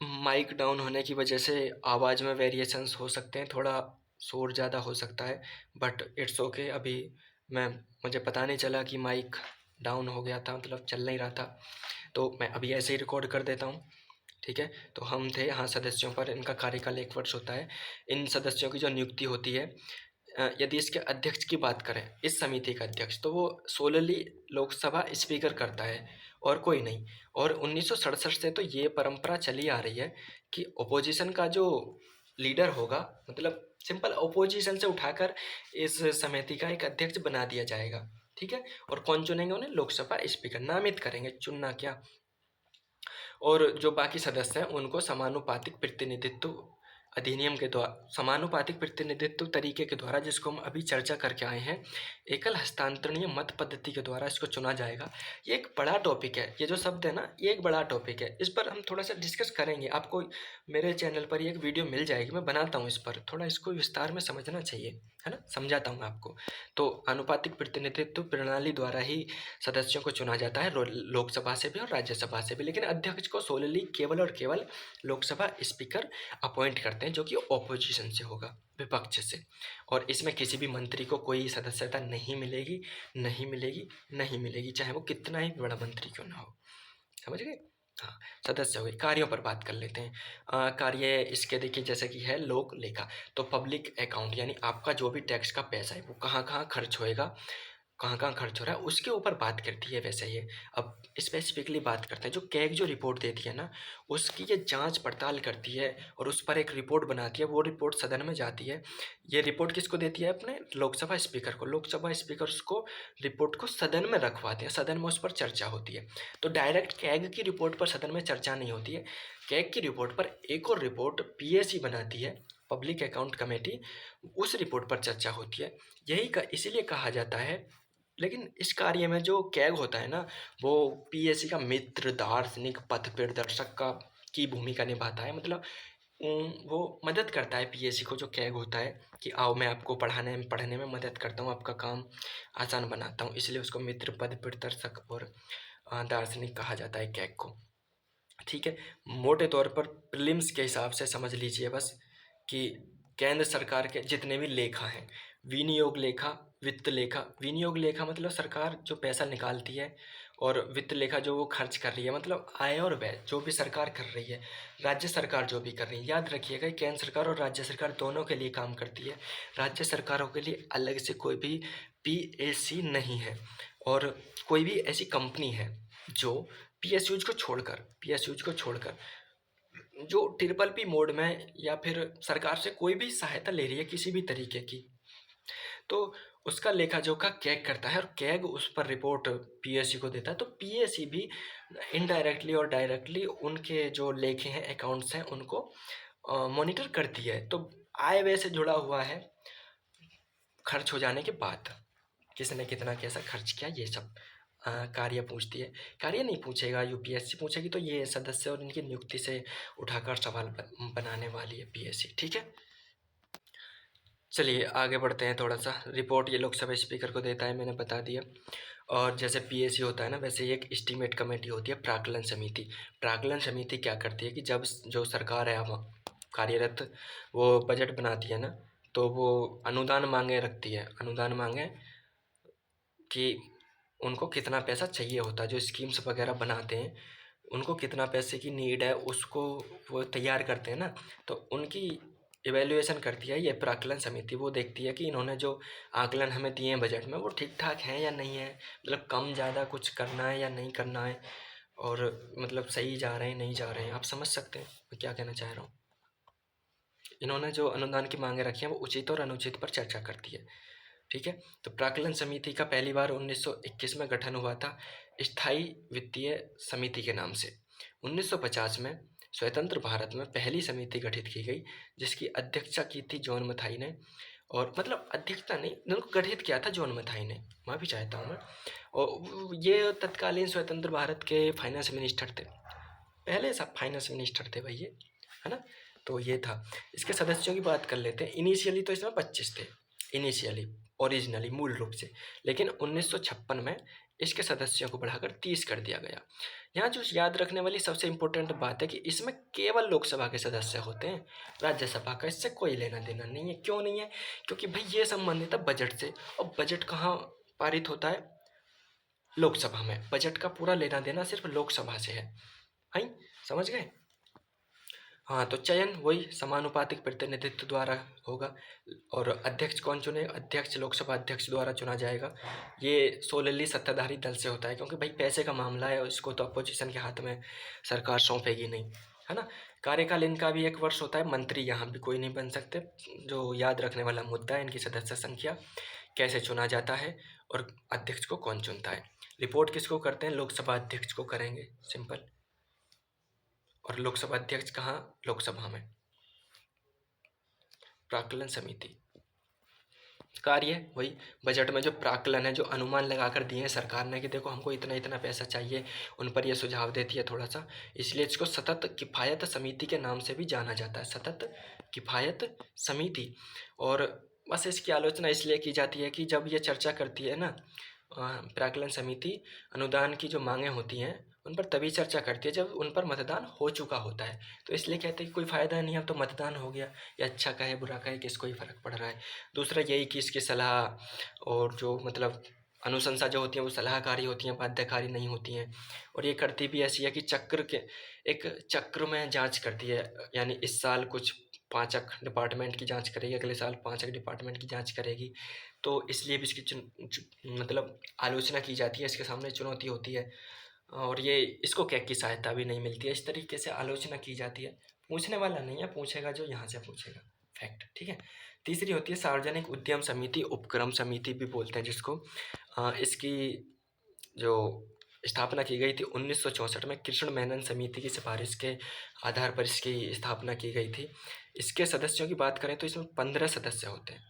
माइक डाउन होने की वजह से आवाज़ में वेरिएशंस हो सकते हैं, थोड़ा शोर ज़्यादा हो सकता है, बट इट्स ओके। अभी मैं मुझे पता नहीं चला कि माइक डाउन हो गया था, मतलब चल नहीं रहा था, तो मैं अभी ऐसे ही रिकॉर्ड कर देता हूँ। ठीक है, तो हम थे यहाँ सदस्यों पर, इनका कार्यकाल 1 वर्ष होता है। इन सदस्यों की जो नियुक्ति होती है, यदि इसके अध्यक्ष की बात करें, इस समिति का अध्यक्ष, तो वो सोलली लोकसभा स्पीकर करता है और कोई नहीं। और 1967 से तो ये परंपरा चली आ रही है कि ओपोजिशन का जो लीडर होगा, मतलब सिंपल ओपोजिशन से उठाकर इस समिति का एक अध्यक्ष बना दिया जाएगा। ठीक है, और कौन चुनेंगे उन्हें? लोकसभा स्पीकर नामित करेंगे, चुनना क्या। और जो बाकी सदस्य हैं उनको समानुपातिक प्रतिनिधित्व अधिनियम के द्वारा, समानुपातिक प्रतिनिधित्व तरीके के द्वारा, जिसको हम अभी चर्चा करके आए हैं, एकल हस्तांतरणीय मत पद्धति के द्वारा इसको चुना जाएगा। ये एक बड़ा टॉपिक है, ये जो शब्द है ना, ये एक बड़ा टॉपिक है, इस पर हम थोड़ा सा डिस्कस करेंगे। आपको मेरे चैनल पर एक वीडियो मिल जाएगी, मैं बनाता हूँ इस पर, थोड़ा इसको विस्तार में समझना चाहिए, है ना, समझाता हूँ मैं आपको। तो आनुपातिक प्रतिनिधित्व प्रणाली द्वारा ही सदस्यों को चुना जाता है, लोकसभा से भी और राज्यसभा से भी, लेकिन अध्यक्ष को सोलली केवल और केवल लोकसभा स्पीकर अपॉइंट करते हैं, जो कि ओपोजिशन से होगा, विपक्ष से। और इसमें किसी भी मंत्री को कोई सदस्यता नहीं मिलेगी, नहीं मिलेगी, नहीं मिलेगी, चाहे वो कितना ही बड़ा मंत्री क्यों ना हो। समझ गए? हाँ, सदस्य हो गए। कार्यों पर बात कर लेते हैं। कार्य इसके देखिए, जैसे कि है लोक लेखा, तो पब्लिक अकाउंट, यानी आपका जो भी टैक्स का पैसा है वो कहाँ कहाँ खर्च होएगा, कहाँ कहाँ खर्च हो रहा है, उसके ऊपर बात करती है वैसे ये। अब स्पेसिफिकली बात करते हैं, जो कैग जो रिपोर्ट देती है ना, उसकी ये जांच पड़ताल करती है और उस पर एक रिपोर्ट बनाती है, वो रिपोर्ट सदन में जाती है। ये रिपोर्ट किसको देती है? अपने लोकसभा स्पीकर को। लोकसभा स्पीकर उसको रिपोर्ट को सदन में रखवाते हैं, सदन में उस पर चर्चा होती है। तो डायरेक्ट कैग की रिपोर्ट पर सदन में चर्चा नहीं होती है। कैग की रिपोर्ट पर एक और रिपोर्ट पीएसी बनाती है, पब्लिक अकाउंट कमेटी, उस रिपोर्ट पर चर्चा होती है। इसीलिए कहा जाता है, लेकिन इस कार्य में जो कैग होता है ना, वो पीएससी का मित्र, दार्शनिक, पथ प्रदर्शक का की भूमिका निभाता है। मतलब वो मदद करता है पीएससी को, जो कैग होता है, कि आओ मैं आपको पढ़ने में मदद करता हूँ, आपका काम आसान बनाता हूँ, इसलिए उसको मित्र, पद प्रदर्शक और दार्शनिक कहा जाता है कैग को। ठीक है, मोटे तौर पर प्रीलिम्स के हिसाब से समझ लीजिए बस, कि केंद्र सरकार के जितने भी लेखा हैं, विनियोग लेखा, वित्त लेखा। विनियोग लेखा मतलब सरकार जो पैसा निकालती है, और वित्त लेखा जो वो खर्च कर रही है, मतलब आय और व्यय जो भी सरकार कर रही है, राज्य सरकार जो भी कर रही है। याद रखिएगा, केंद्र सरकार और राज्य सरकार दोनों के लिए काम करती है। राज्य सरकारों के लिए अलग से कोई भी पीएसी नहीं है, और कोई भी ऐसी कंपनी है जो पीएसयूज को छोड़कर जो ट्रिपल पी मोड में या फिर सरकार से कोई भी सहायता ले रही है किसी भी तरीके की, तो उसका लेखा जोखा कैग करता है, और कैग उस पर रिपोर्ट पीएससी को देता है। तो पीएससी भी इनडायरेक्टली और डायरेक्टली उनके जो लेखे हैं, अकाउंट्स हैं, उनको मॉनिटर करती है। तो आय व्यय से जुड़ा हुआ है, खर्च हो जाने के बाद किसने कितना कैसा खर्च किया, ये सब कार्य पूछती है। कार्य नहीं पूछेगा, यूपीएससी पूछेगी, तो ये सदस्य और इनकी नियुक्ति से उठाकर सवाल बनाने वाली है पीएससी। ठीक है, चलिए आगे बढ़ते हैं थोड़ा सा। रिपोर्ट ये लोकसभा स्पीकर को देता है, मैंने बता दिया। और जैसे पीएससी होता है ना, वैसे एक एस्टीमेट कमेटी होती है, प्राक्कलन समिति। प्राक्कलन समिति क्या करती है कि जब जो सरकार है अब कार्यरत, वो बजट बनाती है ना, तो वो अनुदान मांगे रखती है। अनुदान मांगे कि उनको कितना पैसा चाहिए होता है, जो स्कीम्स वगैरह बनाते हैं उनको कितना पैसे की नीड है, उसको वो तैयार करते हैं ना, तो उनकी इवैल्यूएशन करती है ये प्राक्कलन समिति। वो देखती है कि इन्होंने जो आकलन हमें दिए हैं बजट में, वो ठीक ठाक हैं या नहीं है, मतलब कम ज़्यादा कुछ करना है या नहीं करना है, और मतलब सही जा रहे हैं नहीं जा रहे हैं। आप समझ सकते हैं मैं क्या कहना चाह रहा हूँ। इन्होंने जो अनुदान की मांगे रखी हैं वो उचित और अनुचित पर चर्चा करती है। ठीक है, तो प्राक्कलन समिति का पहली बार 1921 में गठन हुआ था, स्थायी वित्तीय समिति के नाम से। 1950 में स्वतंत्र भारत में पहली समिति गठित की गई, जिसकी अध्यक्षता की थी जॉन मथाई ने। और मतलब अध्यक्षता नहीं, उनको गठित किया था जॉन मथाई ने, माफ़ी चाहता हूँ मैं। और ये तत्कालीन स्वतंत्र भारत के फाइनेंस मिनिस्टर थे, पहले सब फाइनेंस मिनिस्टर थे भाई ये, है ना। तो ये था। इसके सदस्यों की बात कर लेते हैं। इनिशियली तो इसमें 25 थे, इनिशियली ओरिजिनली मूल रूप से, लेकिन 1956 में इसके सदस्यों को बढ़ाकर 30 कर दिया गया। यहाँ जो याद रखने वाली सबसे इम्पोर्टेंट बात है कि इसमें केवल लोकसभा के सदस्य होते हैं, राज्यसभा का इससे कोई लेना देना नहीं है। क्यों नहीं है? क्योंकि भाई ये संबंधित है बजट से, और बजट कहाँ पारित होता है? लोकसभा में। बजट का पूरा लेना देना सिर्फ लोकसभा से है, समझ गए? हाँ, तो चयन वही समानुपातिक प्रतिनिधित्व द्वारा होगा। और अध्यक्ष कौन चुने? अध्यक्ष लोकसभा अध्यक्ष द्वारा चुना जाएगा। ये सोलली सत्ताधारी दल से होता है, क्योंकि भाई पैसे का मामला है और इसको तो अपोजिशन के हाथ में सरकार सौंपेगी नहीं, है ना। कार्यकाल इनका भी 1 वर्ष होता है। मंत्री यहाँ भी कोई नहीं बन सकते। जो याद रखने वाला मुद्दा है इनकी सदस्य संख्या, कैसे चुना जाता है और अध्यक्ष को कौन चुनता है। रिपोर्ट किसको करते हैं? लोकसभा अध्यक्ष को करेंगे, सिंपल। और लोकसभा अध्यक्ष कहाँ? लोकसभा में। प्राक्कलन समिति कार्य वही बजट में जो प्राक्कलन है, जो अनुमान लगाकर दिए हैं सरकार ने कि देखो हमको इतना इतना पैसा चाहिए, उन पर यह सुझाव देती है थोड़ा सा। इसलिए इसको सतत किफ़ायत समिति के नाम से भी जाना जाता है, सतत किफ़ायत समिति। और बस इसकी आलोचना इसलिए की जाती है कि जब ये चर्चा करती है ना, प्राक्कलन समिति अनुदान की जो मांगें होती हैं उन पर तभी चर्चा करती है जब उन पर मतदान हो चुका होता है। तो इसलिए कहते हैं कि कोई फ़ायदा नहीं, अब तो मतदान हो गया, या अच्छा कहे बुरा कहे किसको ही फ़र्क पड़ रहा है। दूसरा यही कि इसकी सलाह और जो मतलब अनुशंसा जो होती है वो सलाहकारी होती हैं, बाध्यकारी नहीं होती हैं। और ये करती भी ऐसी है कि एक चक्र में जांच करती है, यानी इस साल कुछ 5 डिपार्टमेंट की जांच करेगी, अगले साल 5 डिपार्टमेंट की जांच करेगी। तो इसलिए भी इसकी मतलब आलोचना की जाती है, इसके सामने चुनौती होती है। और ये इसको कैग की सहायता भी नहीं मिलती है। इस तरीके से आलोचना की जाती है। पूछने वाला नहीं है, पूछेगा जो यहाँ से पूछेगा, फैक्ट, ठीक है। तीसरी होती है सार्वजनिक उद्यम समिति, उपक्रम समिति भी बोलते हैं जिसको। इसकी जो स्थापना की गई थी 1964 में कृष्ण मेनन समिति की सिफारिश के आधार पर इसकी स्थापना की गई थी। इसके सदस्यों की बात करें तो इसमें 15 सदस्य होते हैं,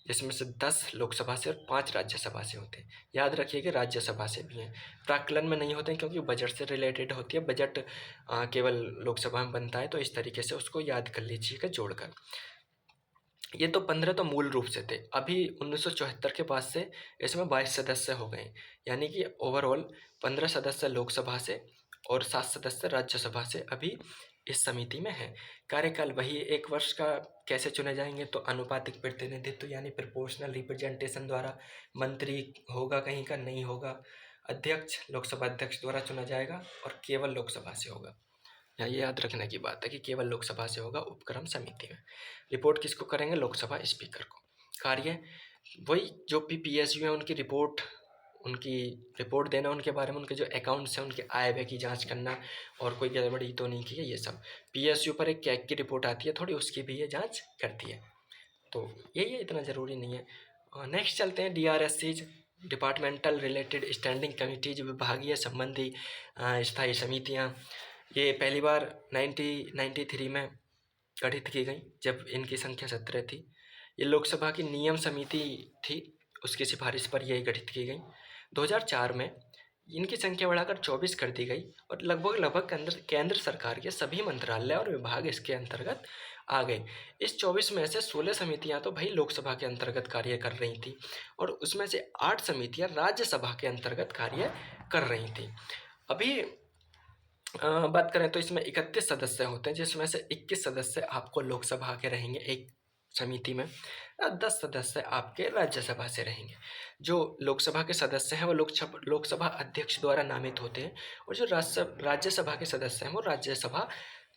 जिसमें से 10 लोकसभा से और 5 राज्यसभा से होते हैं। याद रखिए कि राज्यसभा से भी हैं। प्राक्कलन में नहीं होते हैं क्योंकि बजट से रिलेटेड होती है, बजट केवल लोकसभा में बनता है। तो इस तरीके से उसको याद कर लीजिएगा जोड़कर। ये तो 15 तो मूल रूप से थे। अभी 1974 के बाद से इसमें 22 सदस्य हो गए, यानी कि ओवरऑल 15 सदस्य लोकसभा से और 7 सदस्य राज्यसभा से अभी इस समिति में है। कार्यकाल वही 1 वर्ष का। कैसे चुने जाएंगे? तो अनुपातिक प्रतिनिधित्व यानी प्रोपोर्शनल रिप्रेजेंटेशन द्वारा। मंत्री होगा कहीं का? नहीं होगा। अध्यक्ष लोकसभा अध्यक्ष द्वारा चुना जाएगा और केवल लोकसभा से होगा। यहाँ ये याद रखने की बात है कि केवल लोकसभा से होगा उपक्रम समिति में। रिपोर्ट किसको करेंगे? लोकसभा स्पीकर को। कार्य वही जो PSU है उनकी रिपोर्ट देना, उनके बारे में, उनके जो अकाउंट्स हैं उनके आय व्यय की जांच करना, और कोई गड़बड़ी तो नहीं की है, ये सब। PSU पर एक कैग की रिपोर्ट आती है थोड़ी, उसकी भी ये जांच करती है। तो यही है, इतना ज़रूरी नहीं है। नेक्स्ट चलते हैं DRSCs, departmental related standing committees, विभागीय संबंधी स्थायी समितियाँ। ये पहली बार 1993 में गठित की गई, जब इनकी संख्या 17 थी। ये लोकसभा की नियम समिति थी, उसकी सिफारिश पर यही गठित की गई। 2004 में इनकी संख्या बढ़ाकर 24 कर दी गई और लगभग केंद्र सरकार के सभी मंत्रालय और विभाग इसके अंतर्गत आ गए। इस 24 में से 16 समितियां तो भाई लोकसभा के अंतर्गत कार्य कर रही थी, और उसमें से 8 समितियां राज्यसभा के अंतर्गत कार्य कर रही थी। अभी बात करें तो इसमें 31 सदस्य होते हैं, जिसमें से 21 सदस्य आपको लोकसभा के रहेंगे एक समिति में, 10 सदस्य आपके राज्यसभा से रहेंगे। जो लोकसभा के सदस्य हैं वो लोकसभा अध्यक्ष द्वारा नामित होते हैं, और जो राज्यसभा के सदस्य हैं वो राज्यसभा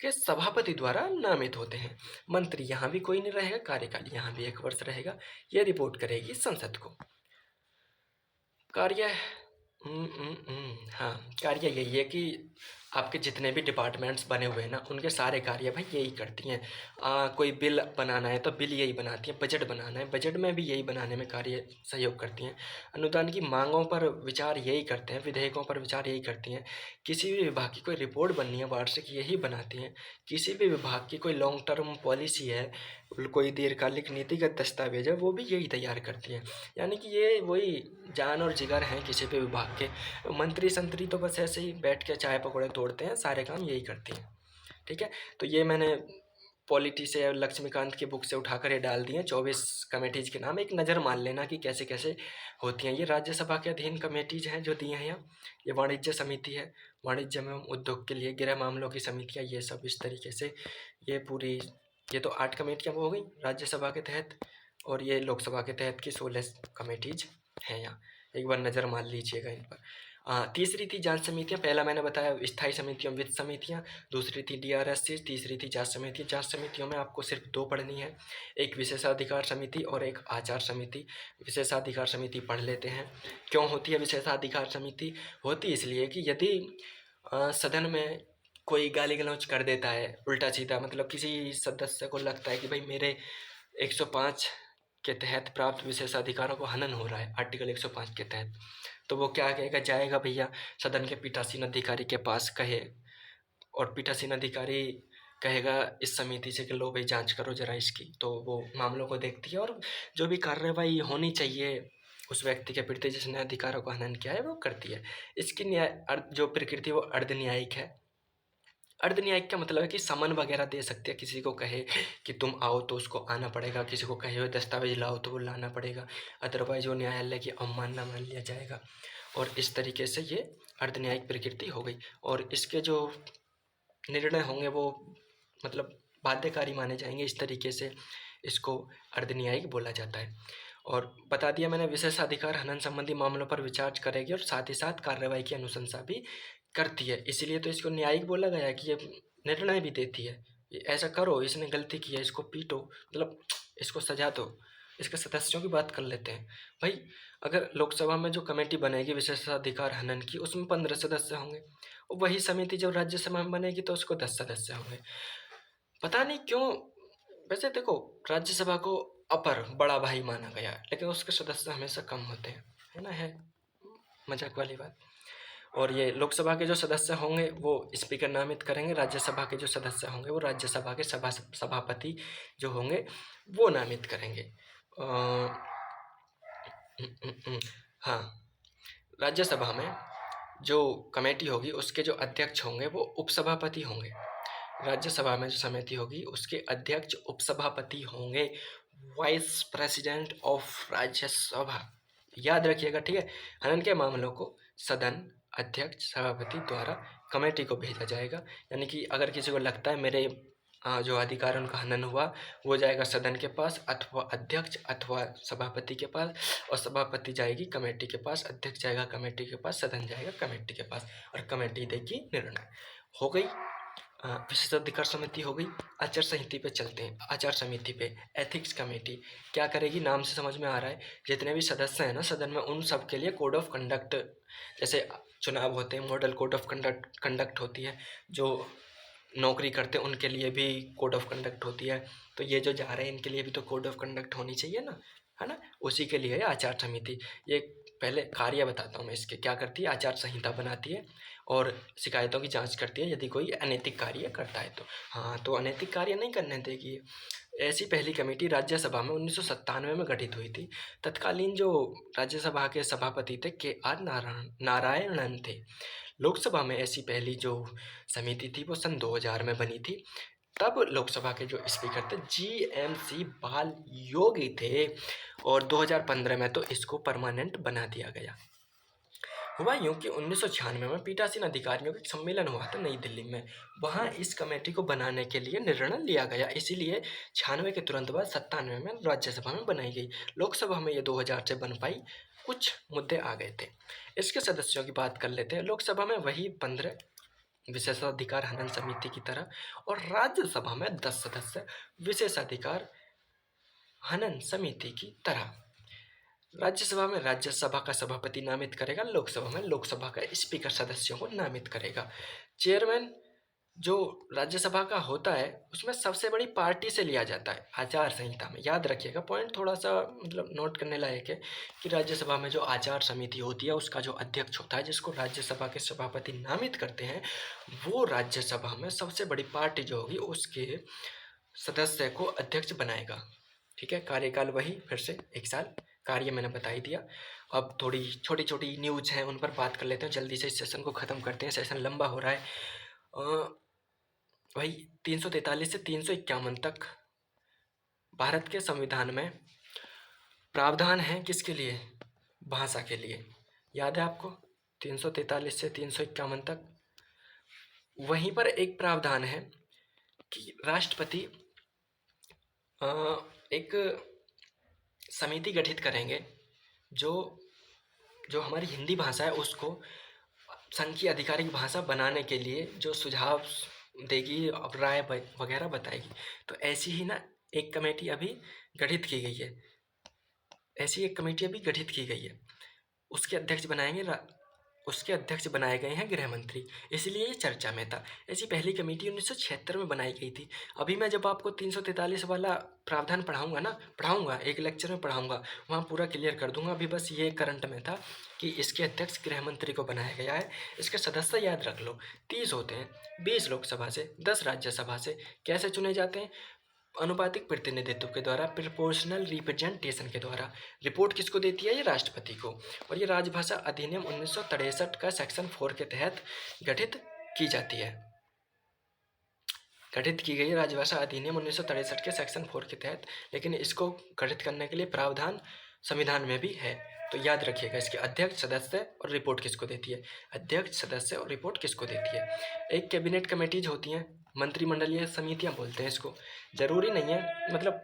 के सभापति द्वारा नामित होते हैं। मंत्री यहाँ भी कोई नहीं रहेगा, कार्यकाल यहाँ भी 1 वर्ष रहेगा। ये रिपोर्ट करेगी संसद को। कार्य हाँ, कार्य यही है कि आपके जितने भी डिपार्टमेंट्स बने हुए हैं ना, उनके सारे कार्य भाई यही करती हैं। कोई बिल बनाना है तो बिल यही बनाती हैं, बजट बनाना है बजट में भी यही बनाने में कार्य सहयोग करती हैं। अनुदान की मांगों पर विचार यही करते हैं, विधेयकों पर विचार यही करती हैं। किसी भी विभाग की कोई रिपोर्ट बननी है वार्षिक, यही बनाती हैं। किसी भी विभाग की कोई लॉन्ग टर्म पॉलिसी है, कोई दीर्घकालिक नीतिगत दस्तावेज है, वो भी यही तैयार करती हैं। यानी कि ये वही जान और जिगर हैं किसी भी विभाग के। मंत्री संतरी तो बस ऐसे ही बैठ के चाय पकौड़े तोड़ते हैं, सारे काम यही करती हैं, ठीक है। तो ये मैंने पॉलिटी से और लक्ष्मीकांत की बुक से उठाकर ये डाल दिए 24 कमेटीज के नाम। एक नज़र मान लेना कि कैसे कैसे होती हैं। ये राज्यसभा के अधीन कमेटीज हैं जो दिए हैं यहाँ। ये वाणिज्य समिति है, वाणिज्य एवं उद्योग के लिए। गृह मामलों की समितियाँ, ये सब इस तरीके से ये पूरी, ये तो 8 कमेटियाँ हो गई राज्यसभा के तहत, और ये लोकसभा के तहत की 16 कमेटीज हैं यहाँ। एक बार नज़र मार लीजिएगा इन पर। तीसरी थी जांच समितियाँ। पहला मैंने बताया स्थायी समितियों वित्त समितियाँ, दूसरी थी DRSC, तीसरी थी जांच समिति। जांच समितियों में आपको सिर्फ 2 पढ़नी है, एक विशेषाधिकार समिति और एक आचार समिति। विशेषाधिकार समिति पढ़ लेते हैं। क्यों होती है विशेषाधिकार समिति? होती इसलिए कि यदि सदन में कोई गाली गलौज कर देता है उल्टा सीधा, मतलब किसी सदस्य को लगता है कि भाई मेरे 105 के तहत प्राप्त विशेषाधिकारों को हनन हो रहा है, आर्टिकल 105 के तहत, तो वो क्या कहेगा, जाएगा भैया सदन के पीठासीन अधिकारी के पास कहे, और पीठासीन अधिकारी कहेगा इस समिति से कि लो भाई जांच करो जरा इसकी। तो वो मामलों को देखती है और जो भी कार्रवाई होनी चाहिए उस व्यक्ति के प्रति जिसने अधिकारों को हनन किया है वो करती है। इसकी न्याय जो प्रकृति वो अर्ध न्यायिक है। अर्ध न्यायिक का मतलब है कि समन वगैरह दे सकते हैं, किसी को कहे कि तुम आओ तो उसको आना पड़ेगा, किसी को कहे हुए दस्तावेज लाओ तो वो लाना पड़ेगा, अदरवाइज वो न्यायालय की अवमानना मान लिया जाएगा। और इस तरीके से ये अर्ध न्यायिक प्रकृति हो गई। और इसके जो निर्णय होंगे वो मतलब बाध्यकारी माने जाएंगे। इस तरीके से इसको अर्ध न्यायिक बोला जाता है। और बता दिया मैंने, विशेषाधिकार हनन संबंधी मामलों पर विचार करेगी और साथ ही साथ कार्रवाई की अनुशंसा भी करती है। इसीलिए तो इसको न्यायिक बोला गया है कि ये निर्णय भी देती है, ऐसा करो, इसने गलती की है, इसको पीटो, मतलब इसको सजा दो। इसके सदस्यों की बात कर लेते हैं। भाई अगर लोकसभा में जो कमेटी बनेगी विशेषाधिकार हनन की, उसमें 15 सदस्य होंगे, और वही समिति जब राज्यसभा में बनेगी तो उसको 10 सदस्य होंगे। पता नहीं क्यों, वैसे देखो राज्यसभा को अपर बड़ा भाई माना गया, लेकिन उसके सदस्य हमेशा कम होते हैं, है ना, है मजाक वाली बात। और ये लोकसभा के जो सदस्य होंगे वो स्पीकर नामित करेंगे, राज्यसभा के जो सदस्य होंगे वो राज्यसभा के सभापति जो होंगे वो नामित करेंगे। हाँ, राज्यसभा में जो कमेटी होगी उसके जो अध्यक्ष होंगे वो उपसभापति होंगे। राज्यसभा में जो समिति होगी उसके अध्यक्ष उपसभापति होंगे, वाइस प्रेसिडेंट ऑफ राज्यसभा। याद रखिएगा, ठीक है। हनन के मामलों को सदन अध्यक्ष सभापति द्वारा कमेटी को भेजा जाएगा। यानी कि अगर किसी को लगता है मेरे जो अधिकार उनका हनन हुआ, वो जाएगा सदन के पास अथवा अध्यक्ष अथवा सभापति के पास, और सभापति जाएगी कमेटी के पास, अध्यक्ष जाएगा कमेटी के पास, सदन जाएगा कमेटी के पास, और कमेटी देगी निर्णय। हो गई विशेषाधिकार समिति, हो गई। आचार संहिता पे चलते हैं। आचार समिति पे एथिक्स कमेटी क्या करेगी, नाम से समझ में आ रहा है, जितने भी सदस्य हैं ना सदन में, उन सब के लिए कोड ऑफ कंडक्ट, जैसे चुनाव होते हैं मॉडल कोड ऑफ कंडक्ट होती है, जो नौकरी करते हैं उनके लिए भी कोड ऑफ कंडक्ट होती है, तो ये जो जा रहे हैं इनके लिए भी तो कोड ऑफ कंडक्ट होनी चाहिए ना, है ना। उसी के लिए है आचार समिति। ये पहले कार्य बताता हूँ मैं इसके, क्या करती है, आचार संहिता बनाती है और शिकायतों की जांच करती है यदि कोई अनैतिक कार्य करता है तो। हाँ, तो अनैतिक कार्य नहीं करने देगी। ऐसी पहली कमेटी राज्यसभा में 1997 में गठित हुई थी। तत्कालीन जो राज्यसभा के सभापति थे KR नारायणन थे। लोकसभा में ऐसी पहली जो समिति थी वो सन 2000 में बनी थी। तब लोकसभा के जो स्पीकर थे GMC बाल योगी थे, और 2015 में तो इसको परमानेंट बना दिया गया। हुआ यूँ कि 1996 में पीठासीन अधिकारियों का एक सम्मेलन हुआ था नई दिल्ली में। वहाँ इस कमेटी को बनाने के लिए निर्णय लिया गया, इसीलिए 96 के तुरंत बाद 97 में राज्यसभा में बनाई गई। लोकसभा में ये 2000 से बन पाई, कुछ मुद्दे आ गए थे। इसके सदस्यों की बात कर लेते हैं। लोकसभा में वही 15 विशेषाधिकार हनन समिति की तरह, और राज्यसभा में 10 सदस्य विशेषाधिकार हनन समिति की तरह। राज्यसभा में राज्यसभा का सभापति नामित करेगा, लोकसभा में लोकसभा का स्पीकर सदस्यों को नामित करेगा। चेयरमैन जो राज्यसभा का होता है उसमें सबसे बड़ी पार्टी से लिया जाता है आचार संहिता में। याद रखिएगा, पॉइंट थोड़ा सा मतलब नोट करने लायक है कि राज्यसभा में जो आचार समिति होती है उसका जो अध्यक्ष होता है, जिसको राज्यसभा के सभापति नामित करते हैं, वो राज्यसभा में सबसे बड़ी पार्टी जो होगी उसके सदस्य को अध्यक्ष बनाएगा। ठीक है, कार्यकाल वही फिर से 1 साल। कार्य मैंने बता ही दिया। अब थोड़ी छोटी छोटी न्यूज हैं उन पर बात कर लेते हैं, जल्दी से इस सेशन को ख़त्म करते हैं, सेशन लंबा हो रहा है। वही 343 से 351 तक भारत के संविधान में प्रावधान है किसके लिए? भाषा के लिए। याद है आपको? 343 से 351 तक। वहीं पर एक प्रावधान है कि राष्ट्रपति एक समिति गठित करेंगे जो जो हमारी हिंदी भाषा है उसको संघ की आधिकारिक भाषा बनाने के लिए जो सुझाव देगी, अब राय वगैरह बताएगी। तो ऐसी ही ना एक कमेटी अभी गठित की गई है, ऐसी एक कमेटी अभी गठित की गई है। उसके अध्यक्ष बनाए गए हैं गृह मंत्री, इसलिए ये चर्चा में था। ऐसी पहली कमेटी 1976 में बनाई गई थी। अभी मैं जब आपको 343 वाला प्रावधान पढ़ाऊंगा एक लेक्चर में पढ़ाऊंगा, वहाँ पूरा क्लियर कर दूंगा। अभी बस ये करंट में था कि इसके अध्यक्ष गृह मंत्री को बनाया गया है। इसके सदस्य याद रख लो 30 होते हैं, 20 लोकसभा से, 10 राज्यसभा से। कैसे चुने जाते हैं? अनुपातिक प्रतिनिधित्व के द्वारा, प्रोपोर्शनल रिप्रेजेंटेशन के द्वारा। रिपोर्ट किसको देती है? ये राष्ट्रपति को। और ये राजभाषा अधिनियम 1963 का सेक्शन 4 के तहत गठित की जाती है। गठित की गई राजभाषा अधिनियम 1963 के सेक्शन 4 के तहत, लेकिन इसको गठित करने के लिए प्रावधान संविधान में भी है। तो याद रखिएगा, इसके अध्यक्ष, सदस्य और रिपोर्ट किसको देती है? अध्यक्ष, सदस्य और रिपोर्ट किसको देती है? एक कैबिनेट कमेटीज होती हैं, मंत्रिमंडलीय समितियां बोलते हैं इसको। जरूरी नहीं है, मतलब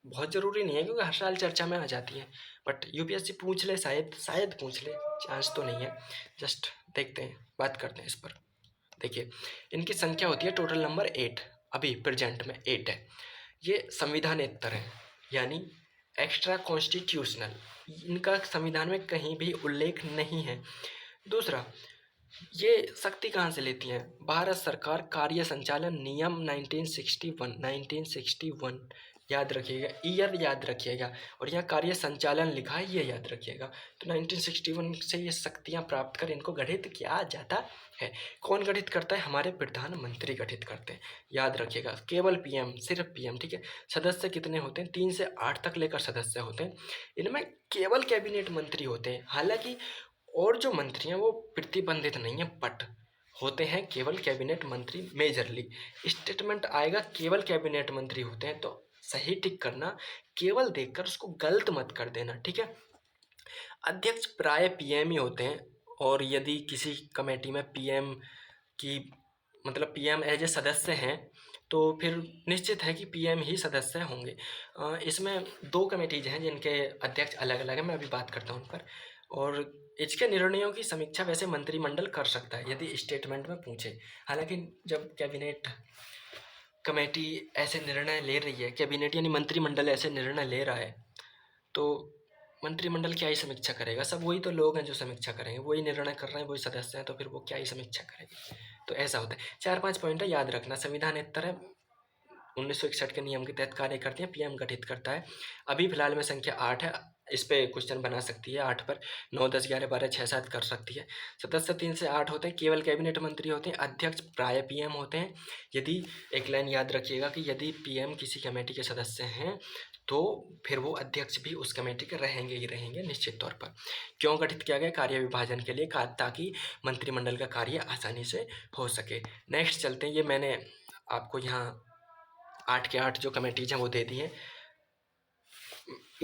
बहुत ज़रूरी नहीं है क्योंकि हर साल चर्चा में आ जाती है, बट यूपीएससी पूछ ले, शायद पूछ ले, चांस तो नहीं है। जस्ट देखते हैं, बात करते हैं इस पर। देखिए, इनकी संख्या होती है टोटल नंबर 8, अभी प्रेजेंट में 8 है। ये संविधानेतर है, यानी एक्स्ट्रा कॉन्स्टिट्यूशनल। इनका संविधान में कहीं भी उल्लेख नहीं है। दूसरा, ये शक्ति कहाँ से लेती हैं? भारत सरकार कार्य संचालन नियम 1961 याद रखिएगा, ईयर याद रखिएगा, और यहाँ कार्य संचालन लिखा है, ये याद रखिएगा। तो 1961 से ये शक्तियाँ प्राप्त कर इनको गठित किया जाता है। कौन गठित करता है? हमारे प्रधानमंत्री गठित करते हैं, याद रखिएगा। केवल पीएम, सिर्फ पीएम, ठीक है। सदस्य कितने होते हैं? 3 से 8 तक लेकर सदस्य होते हैं। इनमें केवल कैबिनेट मंत्री होते हैं, हालांकि और जो मंत्री हैं वो प्रतिबंधित नहीं है, बट होते हैं केवल कैबिनेट मंत्री मेजरली। स्टेटमेंट आएगा केवल कैबिनेट मंत्री होते हैं, तो सही टिक करना, केवल देखकर उसको गलत मत कर देना, ठीक है। अध्यक्ष प्राय पीएम ही होते हैं, और यदि किसी कमेटी में पीएम की मतलब पीएम एज ए सदस्य हैं तो फिर निश्चित है कि पीएम ही सदस्य होंगे। इसमें 2 कमेटीज हैं जिनके अध्यक्ष अलग अलग हैं, मैं अभी बात करता हूँ उन पर। और इसके निर्णयों की समीक्षा वैसे मंत्रिमंडल कर सकता है यदि स्टेटमेंट में पूछे। हालांकि जब कैबिनेट कमेटी ऐसे निर्णय ले रही है, कैबिनेट यानी मंत्रिमंडल ऐसे निर्णय ले रहा है, तो मंत्रिमंडल क्या ही समीक्षा करेगा? सब वही तो लोग हैं जो समीक्षा करेंगे, वही निर्णय कर रहे हैं, वही सदस्य हैं, तो फिर वो क्या ही समीक्षा करेंगे? तो ऐसा होता है। 4-5 पॉइंट है, याद रखना। संविधानेतर है, 1961 के नियम के तहत कार्य करती है, पीएम गठित करता है। अभी फिलहाल में संख्या 8 है, इस पे क्वेश्चन बना सकती है 8 पर। 9, 10, 11, 12, 6, 7 कर सकती है। सदस्य 3 से 8 होते हैं, केवल कैबिनेट मंत्री होते हैं, अध्यक्ष प्राय पीएम होते हैं। यदि एक लाइन याद रखिएगा कि यदि पीएम किसी कमेटी के सदस्य हैं तो फिर वो अध्यक्ष भी उस कमेटी के रहेंगे ही रहेंगे निश्चित तौर पर। क्यों गठित किया गया? कार्य विभाजन के लिए, ताकि मंत्रिमंडल का कार्य आसानी से हो सके। नेक्स्ट चलते हैं, ये मैंने आपको यहाँ 8 के 8 जो कमेटीज हैं वो दे दी हैं।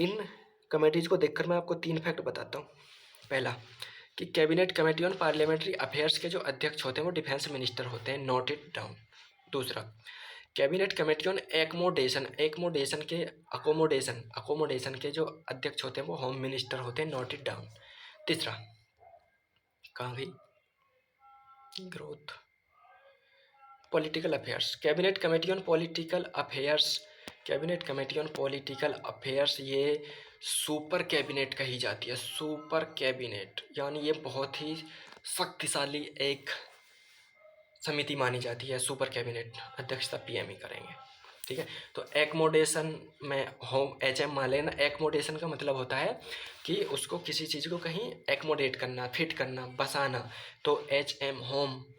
इन कमेटीज को देखकर मैं आपको 3 फैक्ट बताता हूँ। पहला, कि cabinet committee on parliamentary affairs के जो अध्यक्ष होते हैं वो डिफेंस मिनिस्टर होते हैं, नोट इट डाउन। दूसरा, कैबिनेट कमेटी ऑन अकोमोडेशन के जो अध्यक्ष होते हैं वो होम मिनिस्टर होते हैं, नोट इट डाउन। तीसरा, कहाँ गई? Growth, political affairs, cabinet committee on political affairs, ये सुपर कैबिनेट कही जाती है। सुपर कैबिनेट यानी ये बहुत ही शक्तिशाली एक समिति मानी जाती है। सुपर कैबिनेट अध्यक्षता पीएम ही करेंगे, ठीक है। तो एकोमोडेशन में होम, HM मान लेना। एकोमोडेशन का मतलब होता है कि उसको किसी चीज़ को कहीं एकोमोडेट करना, फिट करना, बसाना। तो HM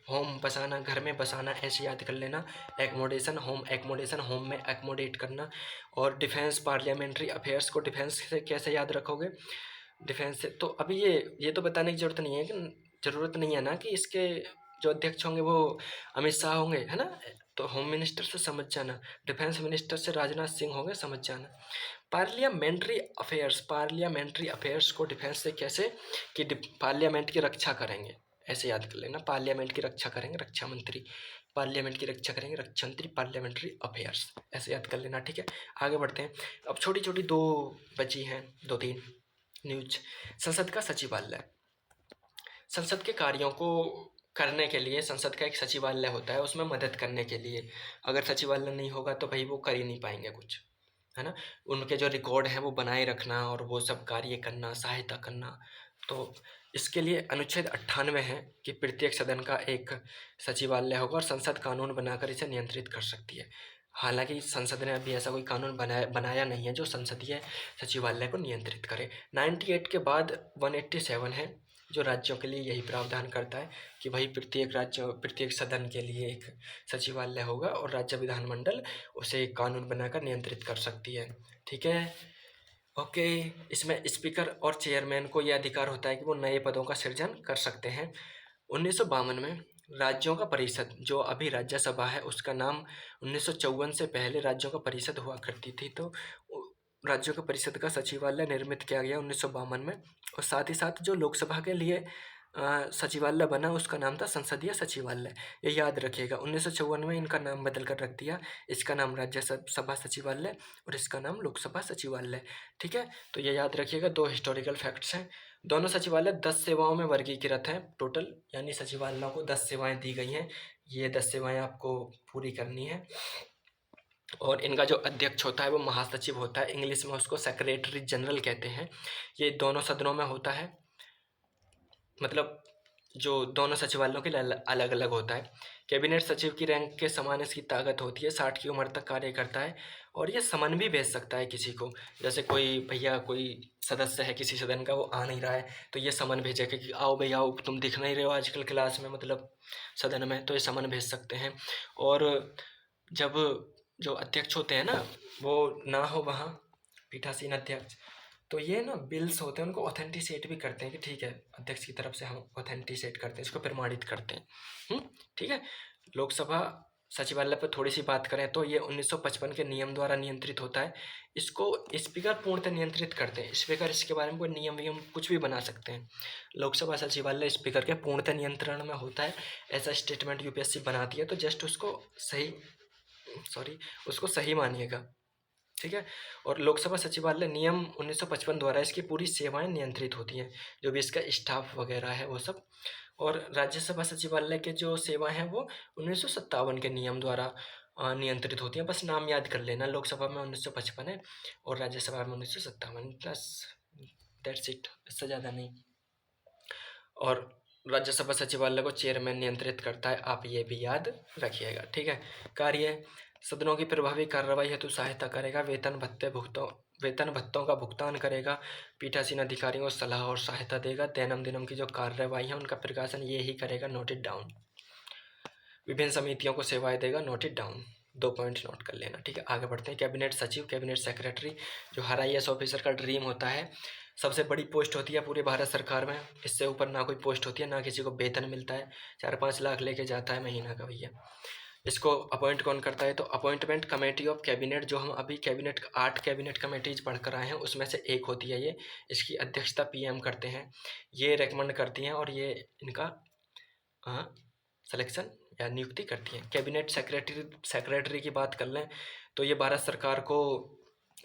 होम बसाना, घर में बसाना, ऐसे याद कर लेना। एकोमोडेशन होम में एकोमोडेट करना। और डिफेंस पार्लियामेंट्री अफेयर्स को डिफेंस से कैसे याद रखोगे? डिफेंस से तो अभी ये तो बताने की ज़रूरत नहीं है ना कि इसके जो अध्यक्ष होंगे वो अमित शाह होंगे, है ना। तो होम मिनिस्टर से समझ जाना, डिफेंस मिनिस्टर से राजनाथ सिंह हो गए, समझ जाना। पार्लियामेंट्री अफेयर्स को डिफेंस से कैसे, कि पार्लियामेंट की रक्षा करेंगे, ऐसे याद कर लेना, पार्लियामेंट की रक्षा करेंगे रक्षा मंत्री, पार्लियामेंट की रक्षा करेंगे रक्षा मंत्री, पार्लियामेंट्री अफेयर्स, ऐसे याद कर लेना, ठीक है। आगे बढ़ते हैं। अब छोटी छोटी दो बची हैं, 2-3 न्यूज। संसद का सचिवालय, संसद के कार्यों को करने के लिए संसद का एक सचिवालय होता है, उसमें मदद करने के लिए। अगर सचिवालय नहीं होगा तो भाई वो कर ही नहीं पाएंगे कुछ, है ना। उनके जो रिकॉर्ड हैं वो बनाए रखना और वो सब कार्य करना, सहायता करना। तो इसके लिए अनुच्छेद 98 है कि प्रत्येक सदन का एक सचिवालय होगा और संसद कानून बनाकर इसे नियंत्रित कर सकती है। हालांकि संसद ने अभी ऐसा कोई कानून बनाया नहीं है जो संसदीय सचिवालय को नियंत्रित करे। 98 के बाद 187 है जो राज्यों के लिए यही प्रावधान करता है कि भाई प्रत्येक सदन के लिए एक सचिवालय होगा और राज्य विधानमंडल उसे एक कानून बनाकर नियंत्रित कर सकती है, ठीक है। ओके। इसमें स्पीकर और चेयरमैन को यह अधिकार होता है कि वो नए पदों का सृजन कर सकते हैं। 1952 में राज्यों का परिषद, जो अभी राज्यसभा है, उसका नाम 1954 से पहले राज्यों का परिषद हुआ करती थी, तो राज्यों के परिषद का सचिवालय निर्मित किया गया 1952 में। और साथ ही साथ जो लोकसभा के लिए सचिवालय बना उसका नाम था संसदीय सचिवालय। ये याद रखिएगा, 1954 में इनका नाम बदल कर रख दिया, इसका नाम राज्यसभा सचिवालय और इसका नाम लोकसभा सचिवालय, ठीक है। तो ये याद रखिएगा, 2 हिस्टोरिकल फैक्ट्स हैं। दोनों सचिवालय 10 सेवाओं में वर्गीकृत हैं टोटल, यानी सचिवालयों को 10 सेवाएं दी गई हैं। ये 10 सेवाएं आपको पूरी करनी है। और इनका जो अध्यक्ष होता है वो महासचिव होता है, इंग्लिश में उसको सेक्रेटरी जनरल कहते हैं। ये दोनों सदनों में होता है, मतलब जो दोनों सचिवालयों के लिए अलग अलग होता है। कैबिनेट सचिव की रैंक के समान इसकी ताकत होती है, 60 की उम्र तक कार्य करता है और ये समन भी भेज सकता है किसी को। जैसे कोई सदस्य है किसी सदन का, वो आ नहीं रहा है, तो ये समन भेजेगा कि आओ भैया आओ, तुम दिख नहीं रहे हो आजकल क्लास में, मतलब सदन में, तो ये समन भेज सकते हैं। और जब जो अध्यक्ष होते हैं ना वो ना हो वहाँ, पीठासीन अध्यक्ष, तो ये ना बिल्स होते हैं उनको ऑथेंटिसेट भी करते हैं कि ठीक है अध्यक्ष की तरफ से हम ऑथेंटिसेट करते हैं, इसको प्रमाणित करते हैं, ठीक है। लोकसभा सचिवालय पर थोड़ी सी बात करें तो ये 1955 के नियम द्वारा नियंत्रित होता है। इसको स्पीकर पूर्णतः नियंत्रित करते हैं, स्पीकर इसके बारे में कोई नियम कुछ भी बना सकते हैं। लोकसभा सचिवालय स्पीकर के पूर्णतः नियंत्रण में होता है, ऐसा स्टेटमेंट यूपीएससी बनाती है, तो जस्ट उसको सही मानिएगा, ठीक है। और लोकसभा सचिवालय नियम 1955 द्वारा इसकी पूरी सेवाएं नियंत्रित होती हैं, जो भी इसका स्टाफ वगैरह है वो सब। और राज्यसभा सचिवालय के जो सेवाएं हैं वो 1957 के नियम द्वारा नियंत्रित होती हैं। बस नाम याद कर लेना, लोकसभा में 1955 है और राज्यसभा में 1957, प्लस दैट्स इट, इससे ज़्यादा नहीं। और राज्यसभा सचिवालय को चेयरमैन नियंत्रित करता है, आप ये भी याद रखिएगा, ठीक है। कार्य, सदनों की प्रभावी कार्रवाई हेतु सहायता करेगा, वेतन भत्तों का भुगतान करेगा, पीठासीन अधिकारियों को सलाह और सहायता देगा, दैनम की जो कार्रवाई है उनका प्रकाशन ये ही करेगा, नोटेड डाउन। विभिन्न समितियों को सेवाएं देगा, नोटेड डाउन। 2 पॉइंट नोट कर लेना, ठीक है। आगे बढ़ते हैं। कैबिनेट सचिव, कैबिनेट सेक्रेटरी, जो हर IAS ऑफिसर का ड्रीम होता है, सबसे बड़ी पोस्ट होती है पूरे भारत सरकार में, इससे ऊपर ना कोई पोस्ट होती है, ना किसी को वेतन मिलता है, 4-5 लाख लेके जाता है महीना का भैया। इसको अपॉइंट कौन करता है, तो अपॉइंटमेंट कमेटी ऑफ कैबिनेट, जो हम अभी 8 कैबिनेट कमेटीज पढ़ कर आए हैं उसमें से एक होती है ये, इसकी अध्यक्षता PM करते हैं, ये रेकमेंड करती हैं और ये इनका सिलेक्शन या नियुक्ति करती हैं। कैबिनेट सेक्रेटरी की बात कर लें तो ये भारत सरकार को